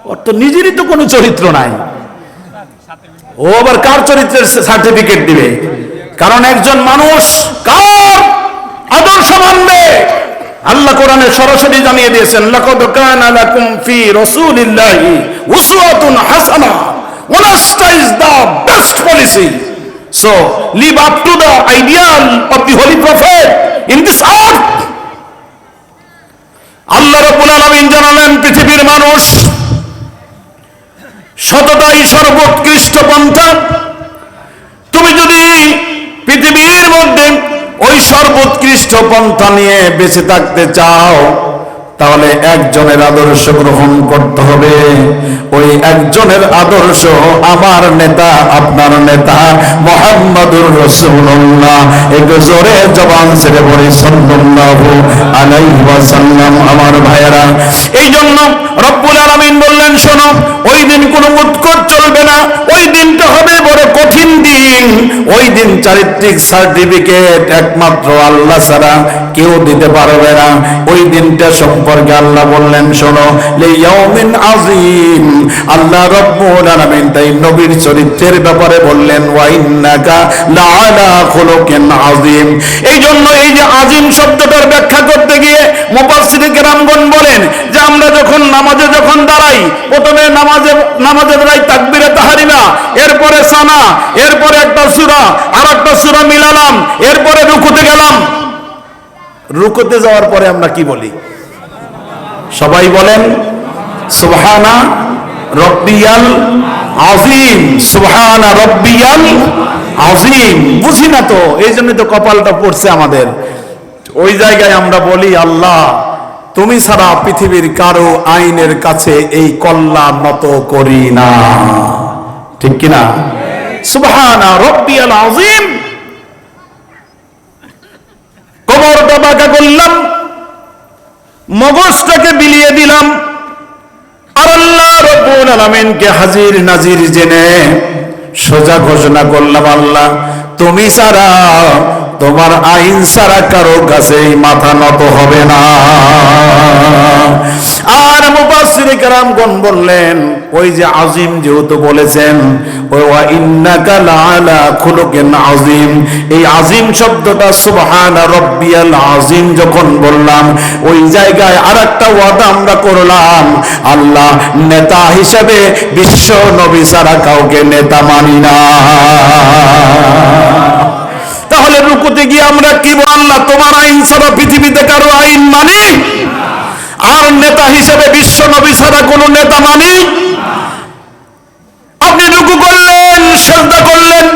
ওর তো নিজেরই তো কোনো চরিত্র নাই, ও আবার কার চরিত্রের সার্টিফিকেট দিবে? কারণ একজন মানুষ কার আদর্শ মানবে? আল্লাহ কোরআনে সরাসরি জানিয়ে দিয়েছেন, লাকাদ কানা লাকুম ফি রাসূলিল্লাহি উসওয়াতুন হাসানাহ, honesty is the best policy, so live up to the ideal of the holy prophet in this earth. আল্লাহ রাব্বুল আলামিন জানালেন, পৃথিবীর মানুষ সততাই সর্বোৎকৃষ্ট পন্থা। তুমি যদি পৃথিবীর মধ্যে ওই সর্বোৎকৃষ্ট পন্থা নিয়ে বেঁচে থাকতে চাও, তাহলে একজনের আদর্শ গ্রহণ করতে হবে। ওই একজনের আদর্শ আমার নেতা, আপনার নেতা মুহাম্মাদুর রাসূলুল্লাহ। একটু জোরে জবান ছেড়ে বলি সাল্লাল্লাহু আলাইহি ওয়াসাল্লাম। আমার ভাইয়েরা, এই জন্য রব্বুল আলামিন বললেন, শোনো, ওই দিন কোনো উৎকট চলবে না। ওই দিনটা হবে বড় কঠিন দিন। ওই দিন চারিত্রিক সার্টিফিকেট একমাত্র আল্লাহ ছাড়া কেউ দিতে পারবে না। ওই দিনটা সম্পর্কে আল্লাহ বললেন, শোনো, লিয়াউমিন আযীম। আল্লাহ রাব্বুল আলামিন তাই নবীর চরিত্রের ব্যাপারে বললেন, ওয়া ইন্নাকা লাআলা খুলুকিন আযীম। এই জন্য এই যে আযীম শব্দটার ব্যাখ্যা করতে গিয়ে মুফাসসির কেরামগণ বলেন যে আমরা যখন নামাজে দাঁড়াই, প্রথমে নামাজে দাঁড়াই তাকবীরে তাহরিমা, এরপরে সানা, এরপরে একটা সূরা, আর একটা সূরা মিলালাম, এরপরে রুকুতে গেলাম। রুকুতে যাওয়ার পরে আমরা কি বলি? সবাই বলেন সুবহানা রব্বিয়াল আযীম, সুবহানা রব্বিয়াল আযীম। বুঝি না তো, এই জন্য তো কপালটা পড়ছে আমাদের। ওই জায়গায় আমরা বলি, আল্লাহ তুমি ছাড়া পৃথিবীর কারো আইনের কাছে এই কল্লা নত করি না, ঠিক কিনা? সুবহানা রব্বিয়াল আযীম। কবরটা বাঁকা করলাম, মগজটাকে বিলিয়ে দিলাম, আর আল্লাহ রাব্বুল আলামিনকে হাজির নাজির জেনে সোজা ঘোষণা করলাম, আল্লাহ তুমি ছাড়া, তোমার আইন ছাড়া কারো কাছে মাথা নত হবে না। আর মুফাসসিরে কেরামগণ বললেন, ওই যে আযীম যেহেতু বলেছেন, ওয়া ইন্নাকা লাআলা খুলুকিন আযীম। এই আযীম শব্দটা সুবহানা রাব্বিয়াল আযীম যখন বললাম, ওই জায়গায় আরেকটা ওয়াদা আমরা করলাম, আল্লাহ নেতা হিসেবে বিশ্ব নবী ছাড়া কাউকে নেতা মানি না। তাহলে রুকুতে গিয়ে আমরা কি বললাম? তোমার আইন ছাড়া পৃথিবীতে কারো আইন মানি, আর নেতা হিসেবে বিশ্ব নবী ছাড়া কোনো নেতা মানি। আপনি রুকু করলেন, সিজদা করলেন,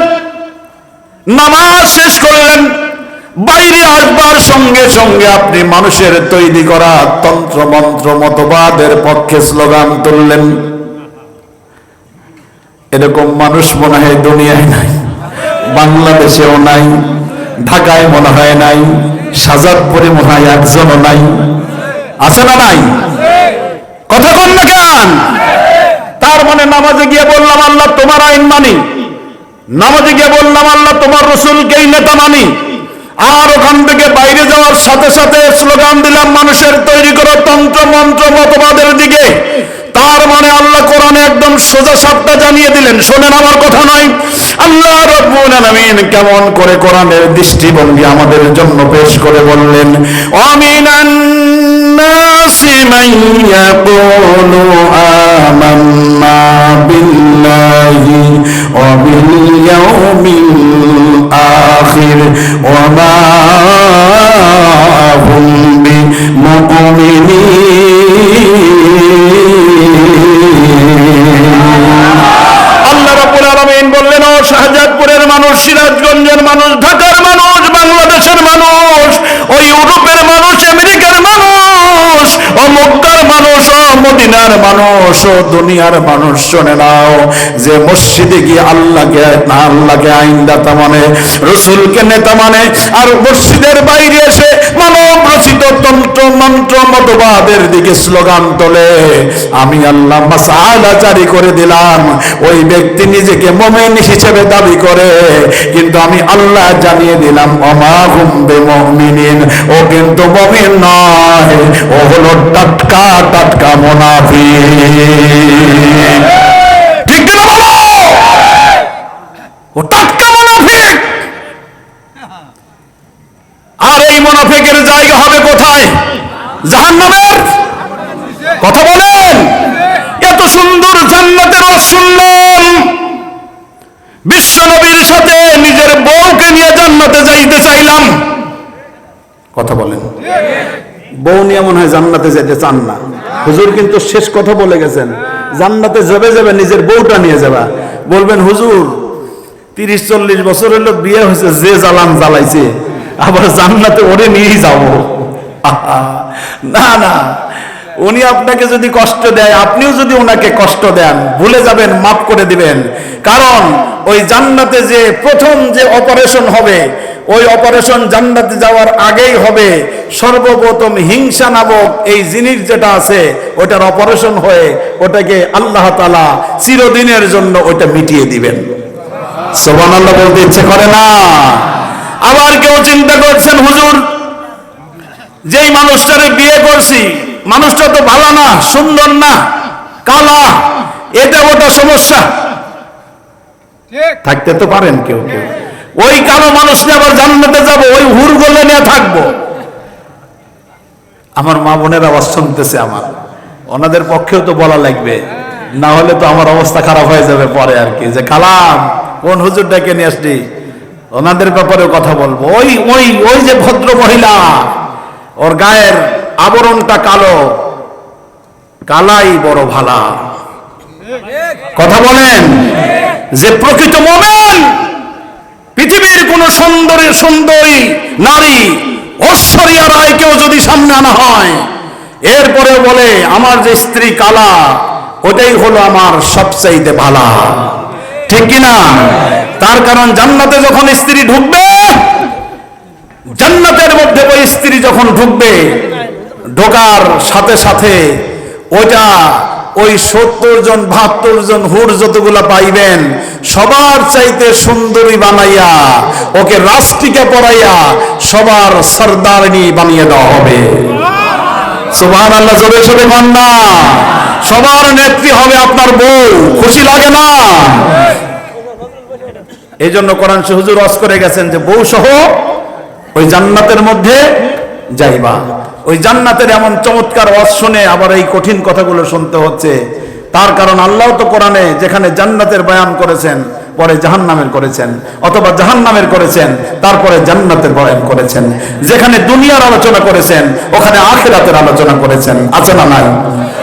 নামাজ শেষ করলেন, বাইরে আসবার সঙ্গে সঙ্গে আপনি মানুষের তৈরি করা তন্ত্র মন্ত্র মতবাদের পক্ষে স্লোগান তুললেন। এরকম মানুষ মনে হয় দুনিয়ায় নাই, বাংলাদেশেও নাই, ঢাকায় মনে হয় নাই, শাহজাদপুরে মনে হয় একজনও নাই। আছে না নাই? কথা বল না কেন? তার মানে নামাজে গিয়ে বললাম আল্লাহ তোমার আইন মানি, নামাজে গিয়ে বললাম আল্লাহ তোমার রসুলকেই নেতা মানি, আর ওখান থেকে বাইরে যাওয়ার সাথে সাথে স্লোগান দিলাম মানুষের তৈরি করা তন্ত্র মন্ত্র মতবাদের দিকে। তার মানে আল্লাহ কোরআনে একদম সোজা সাপটা জানিয়ে দিলেন। শোনেন আমার কথা নয়, আল্লাহ রাব্বুল আলামিন কেমন করে কোরআনের দৃষ্টিভঙ্গি আমাদের জন্য পেশ করে বললেন, আমিনান নাসি মান ইয়াকুলু আমান্না বিল্লাহি ওয়া বিল ইয়াউমিল আখির ওয়া মা হুম বিমুমিনিন। আল্লাহ রাব্বুল আলামিন বললেন, ও শাহজাদপুরের মানুষ, সিরাজগঞ্জের মানুষ, ঢাকার মানুষ, বাংলাদেশের মানুষ, ও ইউরোপের মানুষ, আমেরিকার মানুষ, ও মক্কার মানুষ, ও মদিনার মানুষ, ও দুনিয়ার মানুষ, শুনে নাও, যে মসজিদে গিয়ে আল্লাহকে আইনদাতা মানে, রসুলকে নেতা মানে, আর মসজিদের বাইরে এসে মানব রচিত তন্ত্র মন্ত্র মতবাদের দিকে স্লোগান তোলে, আমি আল্লাহ মাসআলা জারি করে দিলাম। ওই ব্যক্তি নিজেকে মুমিন হিসেবে দাবি করে, কিন্তু আমি আল্লাহ জানিয়ে দিলাম ওমা হুম বিমুমিনিন, ও কিন্তু মুমিন নয়, ও হলো টাটকা টাটকা মুনাফিক। ঠিক না বলো? ও টাটকা মুনাফিক। আর এই মুনাফিকের জায়গা হবে কোথায়? জাহান্নামের। কথা বলেন। এত সুন্দর জান্নাতের রস শুনলাম, বিশ্ব নবীর সাথে নিজের বউকে নিয়ে জান্নাতে যাইতে চাইলাম। কথা বলেন। বউ নিয়ে মনে হয় জান্নাতে যেতে চান না। হুজুর কিন্তু শেষ কথা বলে গেছেন, জান্নাতে যাবে যাবে নিজের বউটা নিয়ে যাবা। বলবেন হুজুর 30-40 বছর হলো বিয়ে হয়েছে, যে জ্বালান জ্বালাইছে আবার জান্নাতে ওরে নিয়েই যাব। না না, উনি আপনাকে যদি কষ্ট দেয়, আপনিও যদি ওনাকে কষ্ট দেন, ভুলে যাবেন, মাফ করে দিবেন। কারণ ওই জান্নাতে যে প্রথম যে অপারেশন হবে, ওই অপারেশন জান্নাতে যাওয়ার আগেই হবে। সর্বপ্রথম হিংসা নামক এই জিনিস যেটা আছে, ওটার অপারেশন হয়ে ওটাকে আল্লাহ তাআলা চিরদিনের জন্য ওটা মিটিয়ে দিবেন। সুবহানাল্লাহ বলতে ইচ্ছে করে না? আবার কেউ চিন্তা করছেন, হুজুর যেই মানুষটারে বিয়ে করছি, মানুষটা তো ভালো না, সুন্দর না, কালা, এটা ওটা সমস্যা থাকতে তো পারেন কেউ কেউ। ওই কালো মানুষ নিয়ে আবার জান্নাতে যাব, ওই হুর গলে নিয়ে থাকবো। আমার মা বোনের আওয়াজ শুনতেছে, আমার ওনাদের পক্ষেও তো বলা লাগবে, না হলে তো আমার অবস্থা খারাপ হয়ে যাবে পরে আর কি, যে কালাম কোন হুজুরটাকে নিয়ে আসলি, ওনাদের ব্যাপারেও কথা বলবো। ওই ওই ওই যে ভদ্র মহিলা, ওর গায়ের আবরণটা কালো, কালাই বড় ভালা। কথা বলেন। যে প্রকৃত মুমিন, পৃথিবীর কোন সুন্দরী নারী ঐশ্বরিয়া রায়কেও যদি সামনে আনা হয়, এরপরে বলে আমার যে স্ত্রী কালা, ওটাই হলো আমার সবচাইতে ভালা। ঠিক কিনা? তার কারণ জান্নাতে যখন স্ত্রী ঢুকবে, জান্নাতের মধ্যে ওই স্ত্রী যখন ঢুকবে, ঢোকার সাথে সাথে ওইটা ওই 70 জন 72 জন হুর যতগুলা পাইবেন, সবার চাইতে সুন্দরী বানাইয়া ওকে রাষ্ট্রীকে পরাইয়া সবার সরদারনি বানিয়ে দেওয়া হবে। সুবহানাল্লাহ, জোরে জোরে বলেন না। সবার নেত্রী হবে আপনার বউ। খুশি লাগে না? এই জন্য কোরআন শরীফ হুজুর ওয়াজ করে গেছেন যে বউ সহ ওই জান্নাতের মধ্যে যাইবা। ওই জান্নাতের এমন চমৎকার ওয়াজ শুনে আবার এই কঠিন কথাগুলো শুনতে হচ্ছে। তার কারণ আল্লাহ তো কোরআনে যেখানে জান্নাতের বয়ান করেছেন পরে জাহান্নামের করেছেন, অথবা জাহান্নামের করেছেন তারপরে জান্নাতের বয়ান করেছেন। যেখানে দুনিয়ার আলোচনা করেছেন ওখানে আখিরাতের আলোচনা করেছেন। আছে না নাই?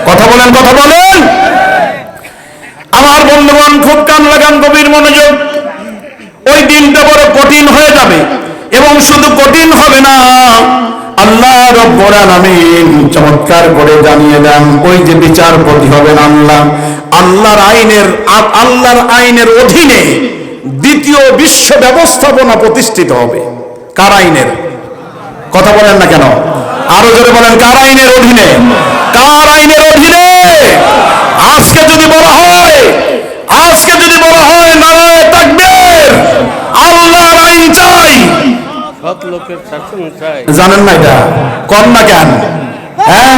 কথা বলেন, কথা বলেন। আমার বন্ধুগণ, খুব কান লাগান, গভীর মনোযোগ। ওই দিনটা বড় কঠিন হয়ে যাবে, এবং শুধু কঠিন হবে না, আল্লাহ রাব্বুল আলামিন চমৎকার করে জানিয়ে দেন ওই যে বিচারপতি হবেন আল্লাহ, আল্লাহর আইনের অধীনে দ্বিতীয় বিশ্ব ব্যবস্থাপনা প্রতিষ্ঠিত হবে। কার আইনের? কথা বলেন না কেন? আরো জোরে বলেন, কার আইনের অধীনে? কার আইনের অধীনে? আজকে যদি বলা হয় নারায়ে তাকবীর, আল্লাহর আইন চাই, সব লোকের শাসন চাই, জানেন না এটা? কর না কেন? হ্যাঁ,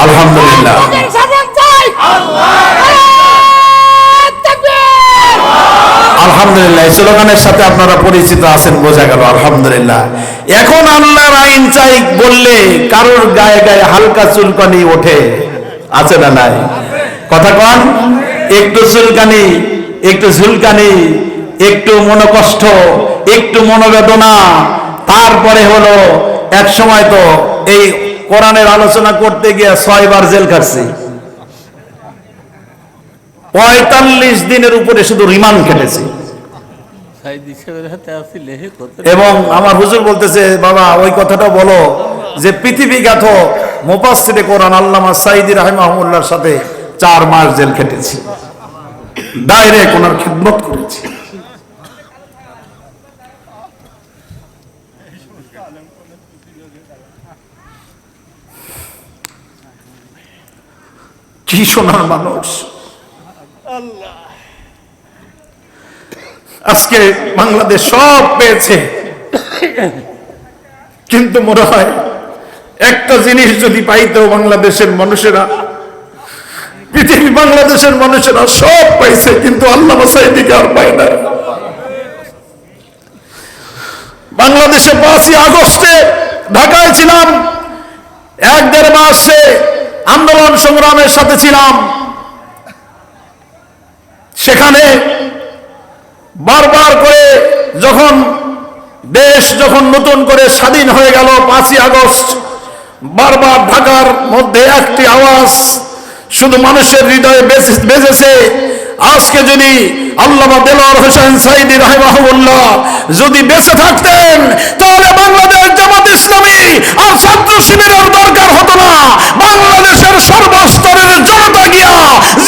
আলহামদুলিল্লাহ, আলহামদুলিল্লাহ। এই স্লোগানের সাথে আপনারা পরিচিত আছেন, বোঝা গেল। আলহামদুলিল্লাহ। এখন আল্লাহর আইন চাই বললে কারোর গায়ে গায়ে হালকা চুলকানি ওঠে, আছে না নাই? কথা কন। একটু চুলকানি, একটু ঝুলকানি, একটু মনোকষ্ট, একটু মনোবেদনা, তারপরে হলো এক সময় তো এই কোরআনের আলোচনা করতে গিয়ে 6 বার জেল কাটছি। 45 দিনের উপরে শুধু রিমান্ড কেটেছি। এবং আমার হুজুর বলতেছে, বাবা ওই কথাটা বলো যে পৃথিবীখ্যাত মুফাসসিরে কোরআন আল্লামা সাঈদী রাহিমাহুল্লাহর সাথে 4 মাস জেল কেটেছি, ডাইরেক্ট ওনার খিদমত করেছি। কি সোনার মানুষ! আজকে বাংলাদেশ সব পেয়েছে, কিন্তু মনে হয় একটা জিনিস যদি পাইতো বাংলাদেশের মানুষেরা, বাংলাদেশের মানুষেরা সব পাইছে, কিন্তু আল্লামা সাঈদীকে আর পায় না। বাংলাদেশে 5ই আগস্টে ঢাকায় ছিলাম, 1-1.5 মাসে আন্দোলন সংগ্রামের সাথে ছিলাম। সেখানে বারবার করে দেশ যখন নতুন করে স্বাধীন হয়ে গেল 5ই আগস্ট, বারবার ঢাকার মধ্যে একটি আওয়াজ শুধু মানুষের হৃদয়ে বেজেছে। আজকে যদি আল্লামা দেলোয়ার হোসেন সাঈদী রাহিমাহুল্লাহ যদি বেঁচে থাকতেন, তাহলে বাংলাদেশ জামাত ইসলামী আর ছাত্র শিবিরের দরকার হতো না। বাংলাদেশের সর্বস্তরের জনতা গিয়া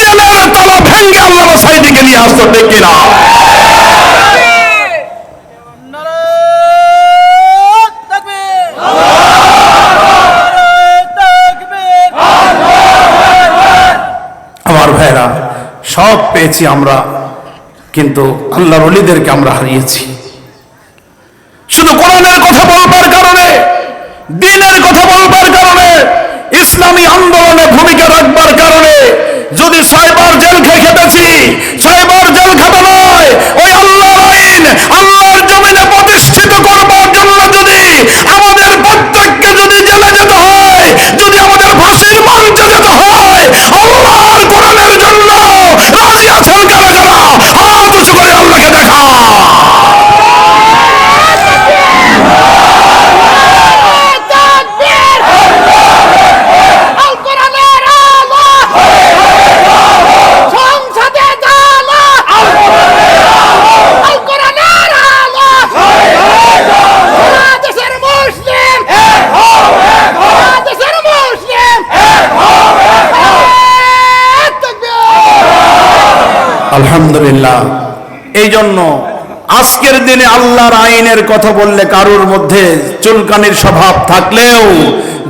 জেলের তালা ভেঙে আল্লামা সাঈদীকে নিয়ে আসতো, ঠিক কিনা? আমার ভাইরা, সব পেয়েছি আমরা, কিন্তু আল্লাহর ওলিদেরকে আমরা হারিয়েছি। শুধু কোরআনের কথা বলবার কারণে, দ্বীনের কথা বলবার কারণে, ইসলামী আন্দোলনে ভূমিকা রাখবার কারণে যদি 6 বার জেল খেটেছি, 6 বার জেল খাটা নয়, ওই আল্লাহর আইন আল্লাহর জমিনে প্রতিষ্ঠিত করবার জন্য যদি আমাদের প্রত্যেককে যদি জেলে যেতে হয়, যদি আমাদের ফাঁসির মঞ্চে যেতে হয়, আল্লাহর কোরআনের জন্য রাজি আছেন কারা কারা? হাত উঁচু করে আল্লাহকে দেখা। আলহামদুলিল্লাহ। এই জন্য আজকের দিনে আল্লাহর আইনের কথা বললে কারোর মধ্যে চুলকানির স্বভাব থাকলেও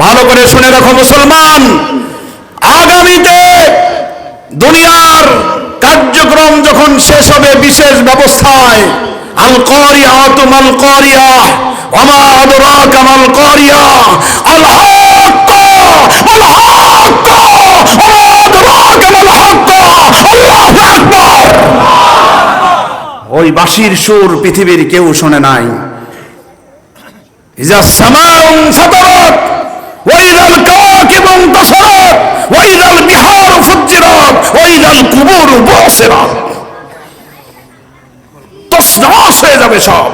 ভালো করে শুনে রাখো মুসলমান, আগামীতে দুনিয়ার কার্যক্রম যখন শেষ হবে বিশেষ ব্যবস্থায়, আল কারিয়াতু মাল কারিয়াহ ওমা আদরাকা মাল কারিয়া আল হাক্ক মাল হাক্ক ওমা আদরাকা মাল হাক্ক আল্লাহু আকবার। ওই বাঁশির সুর পৃথিবীর কেউ শোনে নাই। ইজা সামাউ ফাতারাত ওয়া ইযাল কাওয়াকিবু ইনতাসারাত ওয়া ইযাল বিহারু ফুজ্জিরাত ওয়া ইযাল কুবুরু বুসিরাত। তসনস হয়ে যাবে সব।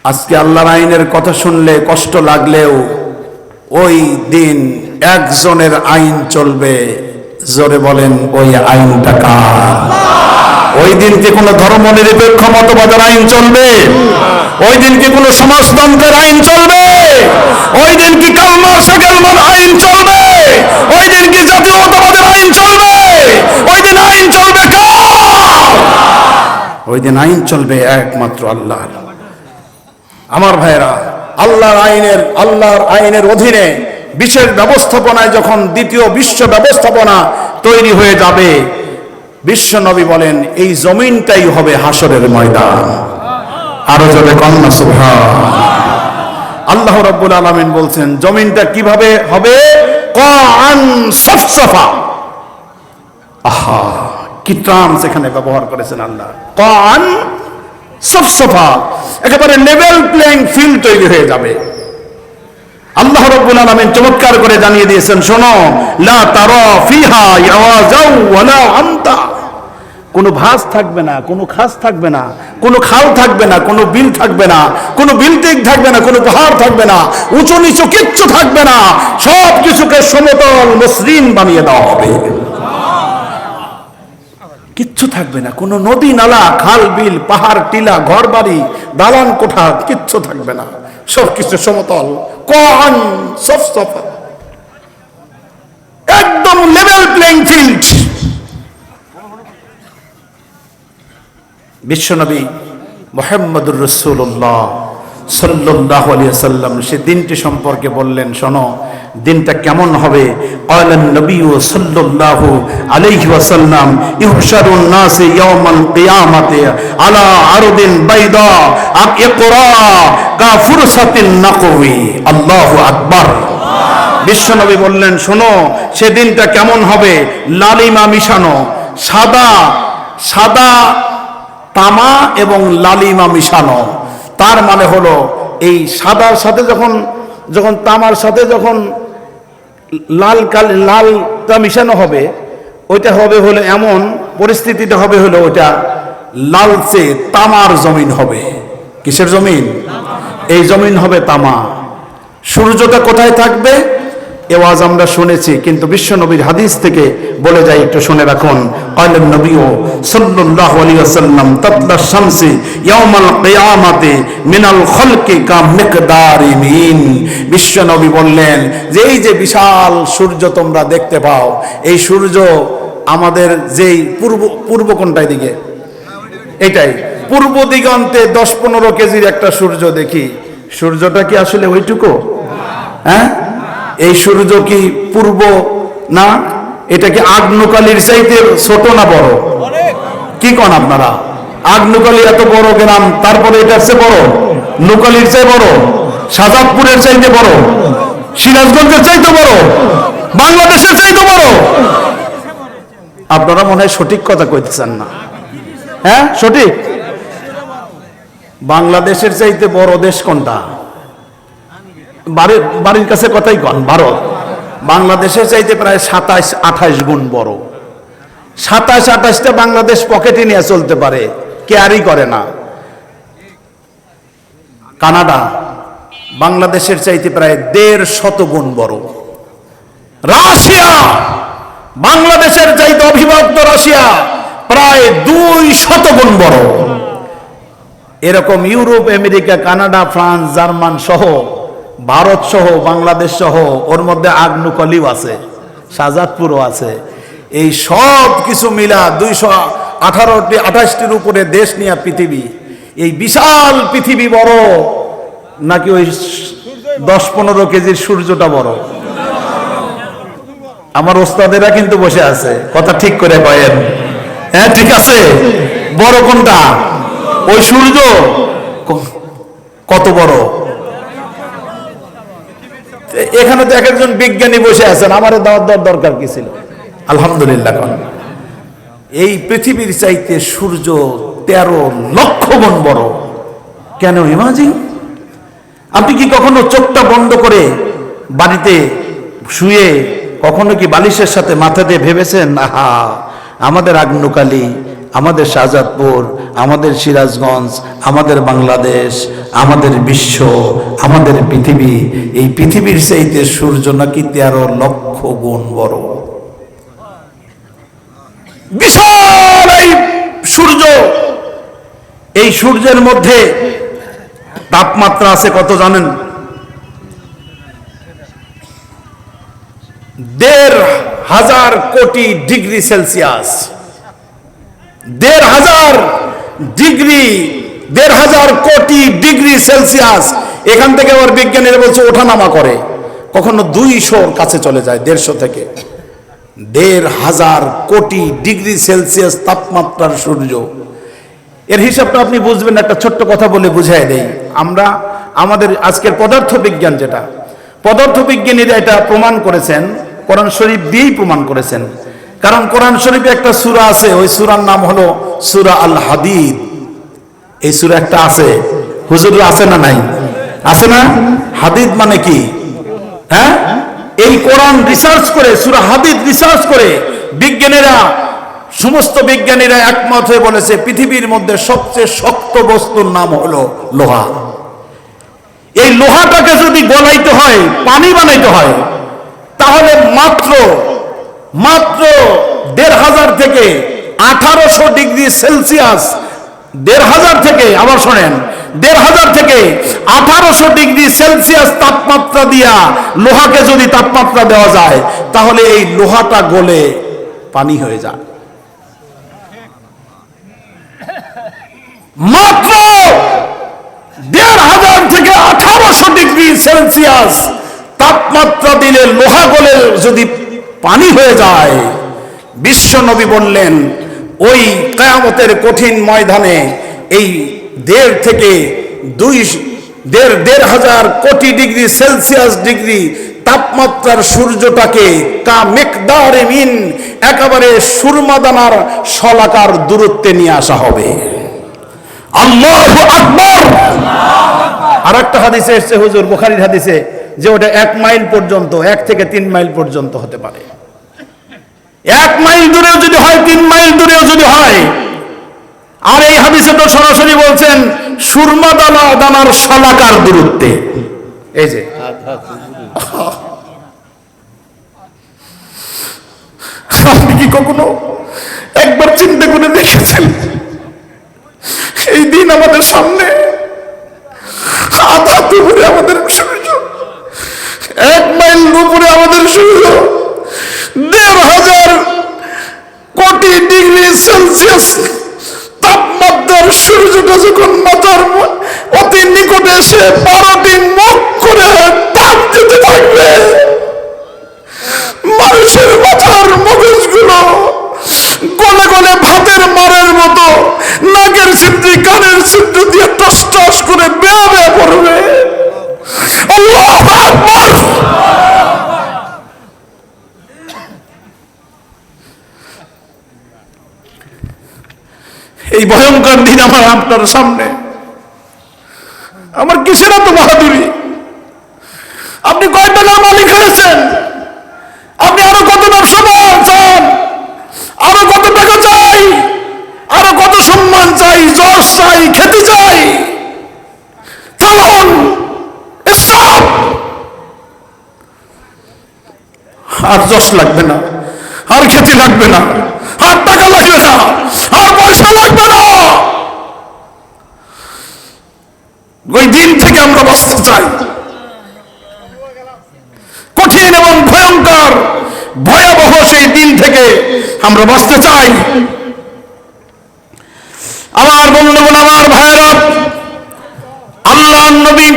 আজকে আল্লাহর আইনের কথা শুনলে কষ্ট লাগলেও ওই দিন একজনের আইন চলবে। জোরে বলেন, ওই আইনটা কার? ওই দিন কি কোনো ধর্ম নিরপেক্ষ মতবাদের আইন চলবে? ওই দিন কি কোনো সমাজতন্ত্রের আইন চলবে? ওই দিন কি কালমা সেকেলমার আইন চলবে? ওই দিন কি জাতীয়তাবাদের আইন চলবে? ওই দিন আইন চলবে কার? ওই দিন আইন চলবে একমাত্র আল্লাহর। আমার ভাইরা, আল্লাহর আইনের অধীনে বিশেষ ব্যবস্থাপনায় যখন দ্বিতীয় বিশ্ব ব্যবস্থাপনা তৈরি হয়ে যাবে, বিশ্ব নবী বলেন এই জমিনটাই হবে হাসরের ময়দান। আরো জোরে কন্যা সুবহান। আল্লাহ রাব্বুল আলামিন বলছেন জমিনটা কিভাবে হবে? কাআন সাফসাফা। আহা, কি টার্ম সেখানে ব্যবহার করেছেন আল্লাহ। কাআন সাফসাফা, একেবারে লেভেল প্লেইং ফিল্ড তৈরি হয়ে যাবে। আল্লাহ রাব্বুল আলামিন চমৎকার করে জানিয়ে দিয়েছেন, শোনো, লা তারা ফিহা ইয়াওয়াজাও ওয়ালা আমতা। কোনো ভাঁজ থাকবে না, কোনো খাস থাকবে না, কোনো খাল থাকবে না, কোনো বিল থাকবে না, কোনো বিল্ডিং থাকবে না, কোনো পাহাড় থাকবে না, উঁচু নিচু কিচ্ছু থাকবে না। সব কিছুকে সমতল মসৃণ বানিয়ে দেওয়া হবে। কিচ্ছু থাকবে না, কোনো নদী নালা, খাল বিল, পাহাড় টিলা, ঘর বাড়ি, দালান কোঠা কিচ্ছু থাকবে না। সবকিছু সমতল, কাআন সাফসাফা, একদম লেভেল প্লেইং ফিল্ড। বিশ্বনবী মুহাম্মদুর রাসূলুল্লাহ সাল্লাল্লাহু আলাইহি ওয়াসাল্লাম সে দিনটি সম্পর্কে বললেন, শোনো দিনটা কেমন হবে। ক্বালান নবী সাল্লাল্লাহু আলাইহি ওয়াসাল্লাম ইহশারুন নাস ইয়াওমাল কিয়ামাতি আলা আরদিন বাইদা ইকরা কা ফুরসাতিন নাকওয়ি। আল্লাহু আকবার। বিশ্বনবী বললেন, শোনো সেদিনটা কেমন হবে, লালিমা মিশানো, সাদা তামা এবং লালিমা মিশানো। তার মানে হলো এই সাদার সাথে যখন তামার সাথে যখন লালটা মিশানো হবে, ওইটা হবে হলো এমন পরিস্থিতিটা হবে হলো ওইটা লালচে তামার জমিন হবে। কিসের জমিন? এই জমিন হবে তামা। সূর্যটা কোথায় থাকবে এ ওয়াজ আমরা শুনেছি, কিন্তু বিশ্ব নবীর হাদিস থেকে বলে যাই, একটু শুনে রাখুন। ক্বালান নবী সাল্লাল্লাহু আলাইহি ওয়াসাল্লাম তাতলা শামসি ইয়াওমাল কিয়ামাতি মিনাল খালকি কা মিকদারি মিন। বিশ্ব নবী বললেন যে এই যে বিশাল সূর্য তোমরা দেখতে পাও, এই সূর্য আমাদের যেই পূর্ব কোনটায় দিকে, এটাই পূর্ব দিগন্তে 10-15 কেজির একটা সূর্য দেখি। সূর্যটা কি আসলে ওইটুকু? হ্যাঁ, এই সূর্য কি পূর্ব না? এটা কি আগ্নেয়কালির চাইতে ছোট না বড়? কি কোন আপনারা? আগ্নেয়কালি এত বড় গ্রাম, তারপরে এটার চেয়ে বড়, নোকালির চেয়ে বড়, শাহজাদপুরের চাইতে বড়, সিরাজগঞ্জের চাইতে বড়, বাংলাদেশের চাইতে বড়। আপনারা মনে হয় সঠিক কথা কইতেছেন না। হ্যাঁ সঠিক। বাংলাদেশের চাইতে বড় দেশ কোনটা? বাড়ির কাছে কথাই কন, ভারত। বাংলাদেশের চাইতে প্রায় 27-28 গুণ বড়। 27-28টা বাংলাদেশ পকেটে নিয়ে চলতে পারে, ক্যারি করে না। কানাডা বাংলাদেশের চাইতে প্রায় 150 গুণ বড়। রাশিয়া বাংলাদেশের চাইতে অবিভক্ত রাশিয়া প্রায় 200 গুণ বড়। এরকম Europe, America, Canada, France, German সহ, ভারত সহ, বাংলাদেশ সহ, ওর মধ্যে আগ্নেয়কালিও আছে, শাহজাদপুরও আছে। এই সব কিছু মিলা 228টির উপরে দেশ নিয়ে পৃথিবী। এই বিশাল পৃথিবী বড় নাকি ওই 10-15 কেজির সূর্যটা বড়? আমার ওস্তাদেরা কিন্তু বসে আছে, কথা ঠিক করে কয়েন। হ্যাঁ ঠিক আছে, বড় কোনটা? ওই সূর্য কত বড়? এখানে তো এক একজন বিজ্ঞানী বসে আছেন, আমার দাওয়াত দরকার কি ছিল? আলহামদুলিল্লাহ। এই পৃথিবীর চাইতে সূর্য 13 লক্ষ গুণ বড়। কেন ইমাজিন? আপনি কি কখনো চোখটা বন্ধ করে বাড়িতে শুয়ে কখনো কি বালিশের সাথে মাথা দিয়ে ভেবেছেন, আহা আমাদের আগ্নেয়কালী, আমাদের শাহজাদপুর, আমাদের সিরাজগঞ্জ, আমাদের বাংলাদেশ, আমাদের বিশ্ব, আমাদের পৃথিবী, এই পৃথিবীর চাইতে সূর্য নাকি 13 লক্ষ গুণ বড়। বিশাল এই সূর্য, এই সূর্যের মধ্যে তাপমাত্রা আছে কত জানেন? 1,500 কোটি ডিগ্রি সেলসিয়াস। 1,500 ডিগ্রি, 1,500 কোটি ডিগ্রি সেলসিয়াস। এখান থেকে আবার বিজ্ঞানীরা বলছে ওঠানামা করে, কখনো 200 কাছে চলে যায়, 150 থেকে। 1,500 কোটি ডিগ্রি সেলসিয়াস তাপমাত্রার সূর্য। এর হিসাবটা আপনি বুঝবেন, একটা ছোট্ট কথা বলে বুঝাই দেই। আমরা আমাদের আজকের পদার্থ বিজ্ঞান, যেটা পদার্থ বিজ্ঞানীরা এটা প্রমাণ করেছেন, কোরআন শরীফ দিয়েই প্রমাণ করেছেন। কারণ কোরআন শরীফে একটা সূরা আছে, ওই সূরার নাম হলো সূরা আল হাদিদ। এই সূরা একটা আছে, হুজুর আছে না নাই? আছে না? হাদিদ মানে কি? হ্যাঁ, এই কোরআন রিসার্চ করে, সূরা হাদিদ রিসার্চ করে বিজ্ঞানীরা, সমস্ত বিজ্ঞানীরা একমত হয়ে বলেছে পৃথিবীর মধ্যে সবচেয়ে শক্ত বস্তুর নাম হলো লোহা। এই লোহাটাকে যদি গলাইতে হয়, পানি বানাইতে হয়, তাহলে মাত্র 1,500 থেকে 1800 ডিগ্রি সেলসিয়াস, 1,500 থেকে, আবার শোনেন, 1,500 থেকে 1800 ডিগ্রি সেলসিয়াস তাপমাত্রা দিয়া লোহাকে যদি তাপমাত্রা দেওয়া যায়, তাহলে এই লোহাটা গলে পানি হয়ে যায়। মাত্র 1,500 থেকে 1800 ডিগ্রি সেলসিয়াস তাপমাত্রা দিলে লোহা গলে যদি পানি হয়ে যায়, বিশ্ব নবী বললেন ওই কিয়ামতের কঠিন ময়দানে এই 1,500 থেকে 1,500 কোটি ডিগ্রি সেলসিয়াস ডিগ্রি তাপমাত্রার সূর্যটাকে কামিকদারে মিন, একেবারে সুরমাদানার শলাকার দূরত্বে নিয়ে আসা হবে। আল্লাহু আকবার। আর একটা হাদিসে এসেছে, হুজুর বুখারীর হাদিসে, যে ওটা 1 মাইল পর্যন্ত, 1 থেকে 3 মাইল পর্যন্ত হতে পারে। 1 মাইল দূরেও যদি হয়, 3 মাইল দূরেও যদি হয়। আর এই হাদিসে তো সরাসরি বলছেন সুরমা দানার শলাকার দূরত্বে। এই যে আপনি কি কখনো একবার চিন্তা করে দেখেছেন, এই দিন আমাদের সামনে, আধা দুপুরে আমাদের সূর্য, 1 মাইল উপরে আমাদের সূর্য, 1,500 কোটি ডিগ্রি সেলসিয়াস তাপমাত্রার সূর্যটা যখন মাথার অতি নিকটে এসে 12টি মুখ করে তাপ দিতে থাকবে, মানুষের মাথার মগজগুলো গলে গলে ভাতের মারের মতো নাকের ছিদ্রে, কানের ছিদ্র দিয়ে টস টস করে বেয়া বেয়া পড়বে। আল্লাহু আকবার। এই ভয়ঙ্কর দিন আমার আপনার সামনে, আমার কিসের এত বাহাদুরি? আপনি কয় টাকার মালিক হয়েছেন? আপনি আরো কত ব্যবসা চান? আরো কত টাকা চাই? আরো কত সম্মান চাই? যশ চাই? খ্যাতি চাই? চালান, স্টপ। আর যশ লাগবে না, আর খ্যাতি লাগবে না, আর টাকা লাগবে না, আর পয়সা লাগবে না। ওই দিন থেকে আমরা বাঁচতে চাই। কঠিন এবং ভয়ঙ্কর ভয়াবহ সেই দিন থেকে আমরা বাঁচতে চাই। আমার বন্ধুগণ, আমার ভাইয়েরা, আল্লাহর নবী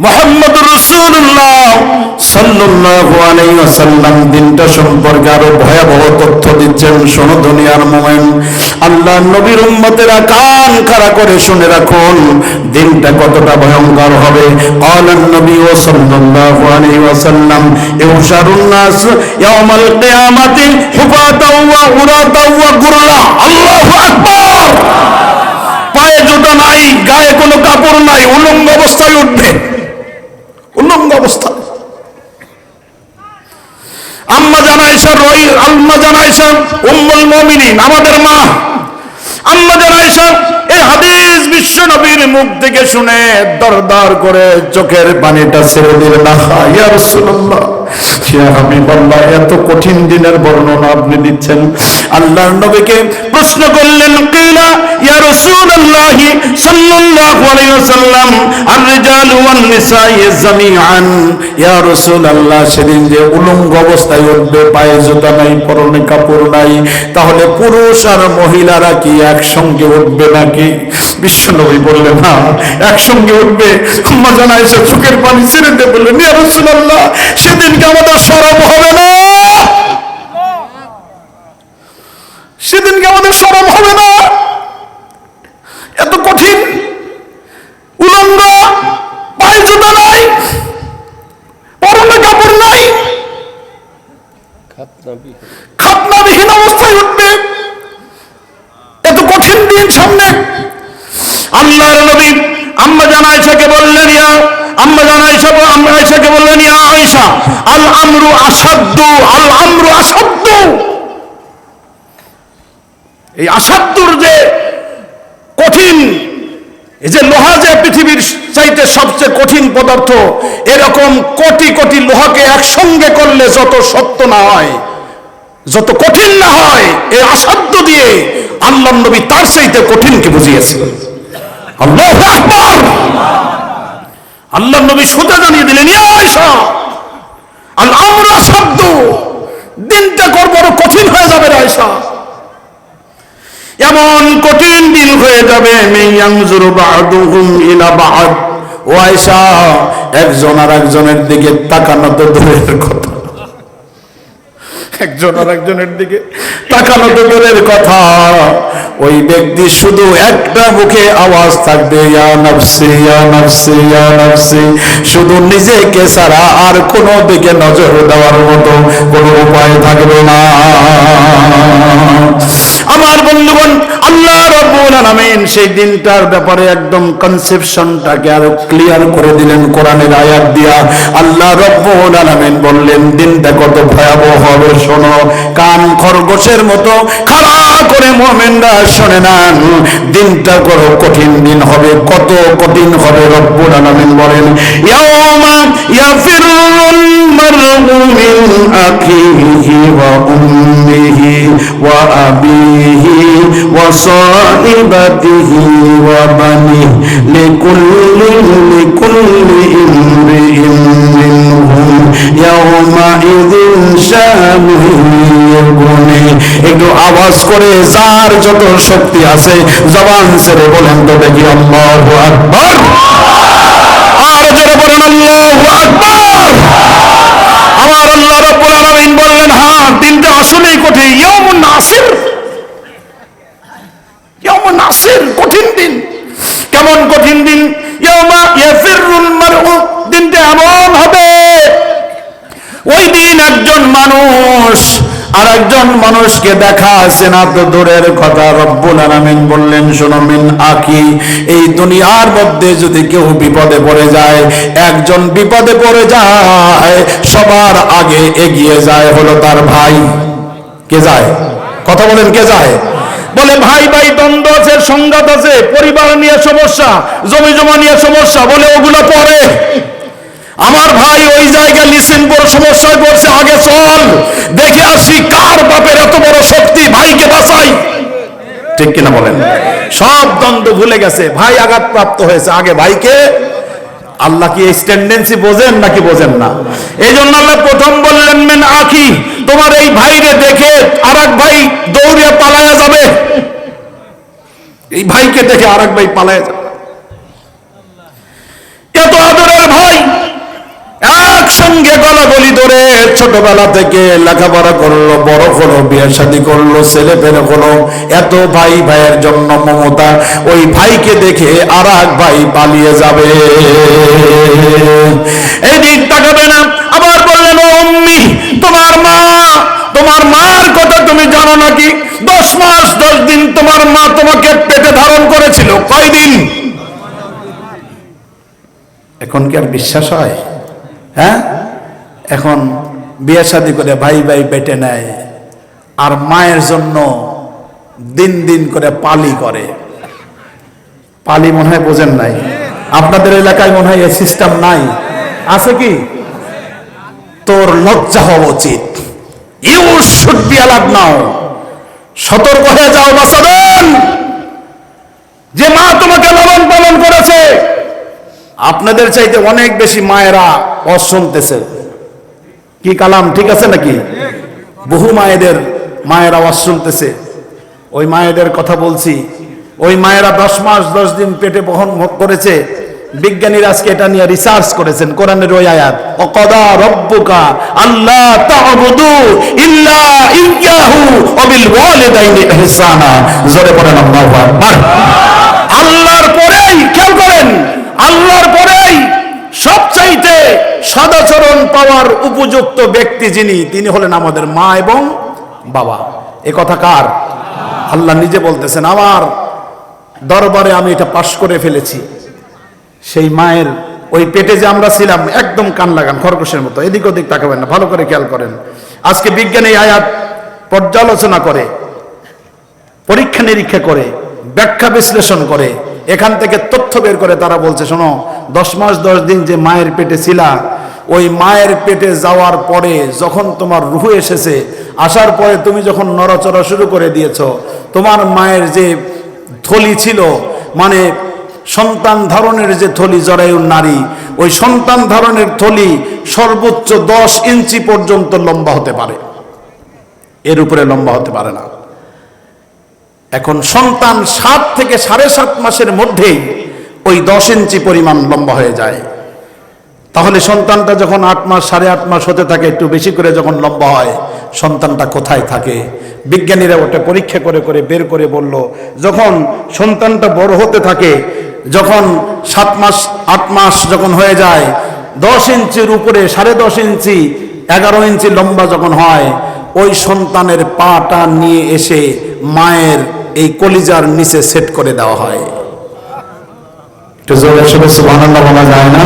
মুহাম্মদুর রাসূলুল্লাহ সাল্লাল্লাহু আলাইহি ওয়াসাল্লাম দিনটা সম্পর্কে আরো ভয়াবহ তথ্য দিচ্ছেন। শোনো দুনিয়ার মুমিন, আল্লাহ নবীর উম্মতেরা কান খাড়া করে শুনে রাখুন, দিনটা কতটা ভয়ঙ্কর হবে। ক্বালান নবী সাল্লাল্লাহু আলাইহি ওয়াসাল্লাম ইউশারুন নাস ইয়াউমাল কিয়ামাতি হুফাতাও ওয়া উরাতাও ওয়া গুররা। আল্লাহু আকবার। পায়ে জুতা নাই, গায়ে কোনো কাপড় নাই, উলঙ্গ অবস্থায় উঠবে, উলঙ্গ অবস্থা। আম্মা জান আয়েশা উম্মুল মুমিনিন, আমাদের মা আম্মা জান আয়েশা এই হাদিস বিশ্ব নবীর মুখ থেকে শুনে দরদর করে চোখের পানিটা ছেড়ে দিলেন। ইয়া রাসূলুল্লাহ, ইয়া হাবিবাল্লাহ, এত কঠিন দিনের বর্ণনা আপনি দিচ্ছেন। আল্লাহর নবীকে প্রশ্ন করলেন, কিলা ইয়া রাসূলুল্লাহ সাল্লাল্লাহু আলাইহি ওয়াসাল্লাম আর-রিজালু ওয়ান-নিসাই জামিআন। ইয়া রাসূলুল্লাহ, সেদিন যে উলঙ্গ অবস্থায় উঠবে, পায়ে জুতা নাই, পরনে কাপড় নাই, তাহলে পুরুষ আর মহিলারা কি একসঙ্গে উঠবে নাকি? বিশ্বনবী বললেন, না, একসঙ্গে উঠবে। আম্মা জান আয়েশা চোখের পানি ছেড়ে দিয়ে বললেন, ইয়া রাসূলুল্লাহ, সেদিনকে আমাদের শরম হবে না, সেদিনকে আমাদের শরম হবে না? এত কঠিন, উলঙ্গ, পায়ে জুতা নাই, পরনে কাপড় নাই, খাতনাবিহীন অবস্থায় উঠবে, এত কঠিন দিন সামনে। আল্লাহর নবী আম্মা জান আয়েশাকে বললেন, ইয়া আয়েশা, আল আমরু আসাদ্দু, আল আমরু আসাদ্দু। এই আসাদ্দুর যে কঠিন, এই যে লোহা যে পৃথিবীর চাইতে সবচেয়ে কঠিন পদার্থ, এরকম কোটি কোটি লোহাকে একসঙ্গে করলে যত শক্ত না হয়, যত কঠিন না হয়, এই আসাধ্য দিয়ে আল্লাহর নবী তার চাইতে কঠিনকে বুঝিয়েছে। আল্লাহু আকবার। আল্লাহর নবী সোজা জানিয়ে দিলেন, ইয়া আয়েশা, আল আমরু আসাদ্দ, দিনটা বড় কঠিন হয়ে যাবে আয়েশা, এমন কঠিন দিন হয়ে যাবে, মাইয়ানজুরু বা'দুহুম ইলা বা'দ। ও আয়েশা, একজন আর একজনের দিকে তাকানো তো দূরের কথা, একজন আর একজনের দিকে তাকানো তো দূরের কথা, ওই ব্যক্তি শুধু একটা মুখে আওয়াজ থাকবে, ইয়া নাফসি ইয়া নাফসি ইয়া নাফসি। শুধু নিজেকে ছাড়া আর কোনো দিকে নজর দেওয়ার মতো কোনো উপায় থাকবে না। আমার বন্ধুগণ, আল্লাহ রাব্বুল আলামিন সেই দিনটার ব্যাপারে একদম কনসেপশনটাকে আরো ক্লিয়ার করে দিলেন কোরআনের আয়াত দিয়া। আল্লাহ রাব্বুল আলামিন বললেন, দিনটা কত ভয়াবহ হবে শোনো, কান খরগোশের মতো খাড়া করে মুমিনরা শুনে নেন, দিনটা বড় কঠিন দিন হবে। কত কঠিন হবে রব্বুল আলামিন বলেন, ইয়াউমা ইয়াফিরুল মার'উ মিন আখিহি ওয়া উম্মিহি ওয়া আবিহি ওয়া সাহিবাতিহি ওয়া বানিহি লিকুল্লি ইমরিইন মিনহুম ইয়াউমা ইযিন শানুহু ইউগনি। একটু আওয়াজ করে যার যত শক্তি আছে জবান ছেড়ে বলেন তো দেখি, আল্লাহু আকবার। আর জোরে বলেন, আল্লাহু আকবার। আমার আল্লাহ রাব্বুল আলামিন বললেন, হ্যাঁ, দিনটা আসলেই কঠিন। ইয়াউমুন নাসির, ইয়াউমুন নাসির, কঠিন দিন। কেমন কঠিন দিন? ইয়াউমা ইয়াফিরুল মার'উ, দিনটা এমন হবে, ওই দিন একজন মানুষ আর একজন মানুষকে দেখা আছে না তো দূরের কথা। রব্বুল আলামিন বললেন, শোনো, মিন আখি, এই দুনিয়ার মধ্যে যদি কেউ বিপদে পড়ে যায়, একজন বিপদে পড়ে যায়, সবার আগে এগিয়ে যায় হলো তার ভাই। কে যায়? কথা বলেন, কে যায়? বলে ভাই ভাই দ্বন্দ্ব আছে, সংঘাত আছে, পরিবার নিয়ে সমস্যা, জমি জমা নিয়ে সমস্যা, বলে ওগুলো পরে। আমার ভাই ওই জায়গায় লিসিনপুর সমস্যায় পড়ছে, আগে চল দেখে আসি কার বাপের এত বড় শক্তি, ভাইকে বাঁচাই। ঠিক কিনা বলেন? সব দ্বন্দ্ব ভুলে গেছে, ভাই আঘাতপ্রাপ্ত হয়েছে, আগে ভাইকে। আল্লাহ কি এই টেন্ডেন্সি বোঝেন নাকি বোঝেন না? এই জন্য আল্লাহ প্রথম বললেন, মিন আখি, তোমার এই ভাইরে দেখে আরেক ভাই দৌড়ে পালায়া যাবে, এই ভাইকে দেখে আরেক ভাই পালায়া যাবে। এত আদরের ভাই একসঙ্গে গলাগলি করে ছোটবেলা থেকে লেখাপড়া করলো, বড় হলো, বিয়ে শাদী করলো, ছেলে পেলে হলো, এত ভাই ভাইয়ের জন্য মমতা, ওই ভাইকে দেখে আর এক ভাই পালিয়ে যাবে, এই দিক তাকাবে না। আবার বললেন, ও উম্মি, তোমার মার কথা তুমি জানো নাকি? 10 মাস 10 দিন তোমার মা তোমাকে পেটে ধারণ করেছিল। কয়দিন? এখন কি আর বিশ্বাস হয়? হ্যাঁ, এখন বিয়ে শাদী করে ভাই ভাই পেটে নেয়, আর মায়ের জন্য দিন দিন করে পালি করে। পালি মনে হয় বোঝেন নাই, আপনাদের এলাকায় মনে হয় এই সিস্টেম নাই, আছে কি? তোর লজ্জা হওয়া উচিত। ইউ শুড বি অ্যালার্ট নাও, সতর্ক হয়ে যাও বাচ্চাদের, যে মা তোমাকে লালন পালন করেছে। আপনাদের চাইতে অনেক বেশি মায়েরা ওয়াজ শুনতেছে। কি কালাম ঠিক আছে নাকি? বহু মায়েরা ওয়াজ শুনতেছে। ওই মায়েদের কথা বলছি, ওই মায়েরা 10 মাস 10 দিন পেটে বহন করেছে। বিজ্ঞানীরা আজকে এটা নিয়ে রিসার্চ করেছেন। কোরআনের ওই আয়াত, ওয়াকাদা রাব্বুকা আল্লা তা'বুদু ইল্লা ইয়্যাহু ওয়া বিল ওয়ালিদাইনি ইহসানা। জোরে পড়েন আল্লাহু আকবার। আল্লাহর পরেই, খেয়াল করেন, আল্লাহর পরেই সবচাইতে সদাচরণ পাওয়ার উপযুক্ত ব্যক্তি যিনি, তিনি হলেন আমাদের মা এবং বাবা। এ কথা কার? আল্লাহ নিজে বলতেছেন, আমার দরবারে আমি এটা পাশ করে ফেলেছি। সেই মায়ের ওই পেটে যে আমরা ছিলাম, একদম কান লাগান খরগোশের মতো, এদিক ওদিক তাকাবেন না, ভালো করে খেয়াল করেন। আজকে বিজ্ঞান এই আয়াত পর্যালোচনা করে, পরীক্ষা নিরীক্ষা করে, ব্যাখ্যা বিশ্লেষণ করে, এখান থেকে তথ্য বের করে তারা বলছে, শোনো, 10 মাস 10 দিন যে মায়ের পেটে ছিলা, ওই মায়ের পেটে যাওয়ার পরে যখন তোমার রুহ এসেছে, আসার পরে তুমি যখন নড়াচড়া শুরু করে দিয়েছো, তোমার মায়ের যে থলি ছিল, মানে সন্তান ধারণের যে থলি, জরায়ুর নারী, ওই সন্তান ধারণের থলি সর্বোচ্চ 10 ইঞ্চি পর্যন্ত লম্বা হতে পারে, এর উপরে লম্বা হতে পারে না। এখন সন্তান 7 থেকে 7.5 মাসের মধ্যেই ওই 10 ইঞ্চি পরিমাণ লম্বা হয়ে যায়। তাহলে সন্তানটা যখন 8 মাস 8.5 মাস হতে থাকে, একটু বেশি করে যখন লম্বা হয়, সন্তানটা কোথায় থাকে? বিজ্ঞানীরা ওটা পরীক্ষা করে করে বের করে বলল, যখন সন্তানটা বড় হতে থাকে, যখন 7 মাস 8 মাস যখন হয়ে যায়, 10 ইঞ্চির উপরে 10.5 ইঞ্চি 11 ইঞ্চি লম্বা যখন হয়, ওই সন্তানের পাটা নিয়ে এসে মায়ের এই কলিজার নিচে সেট করে দেওয়া হয়। সুবহানাল্লাহ বলা যায় না?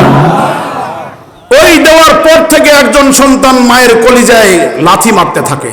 ওই দেওয়ার পর থেকে একজন সন্তান মায়ের কলিজায় লাথি মারতে থাকে।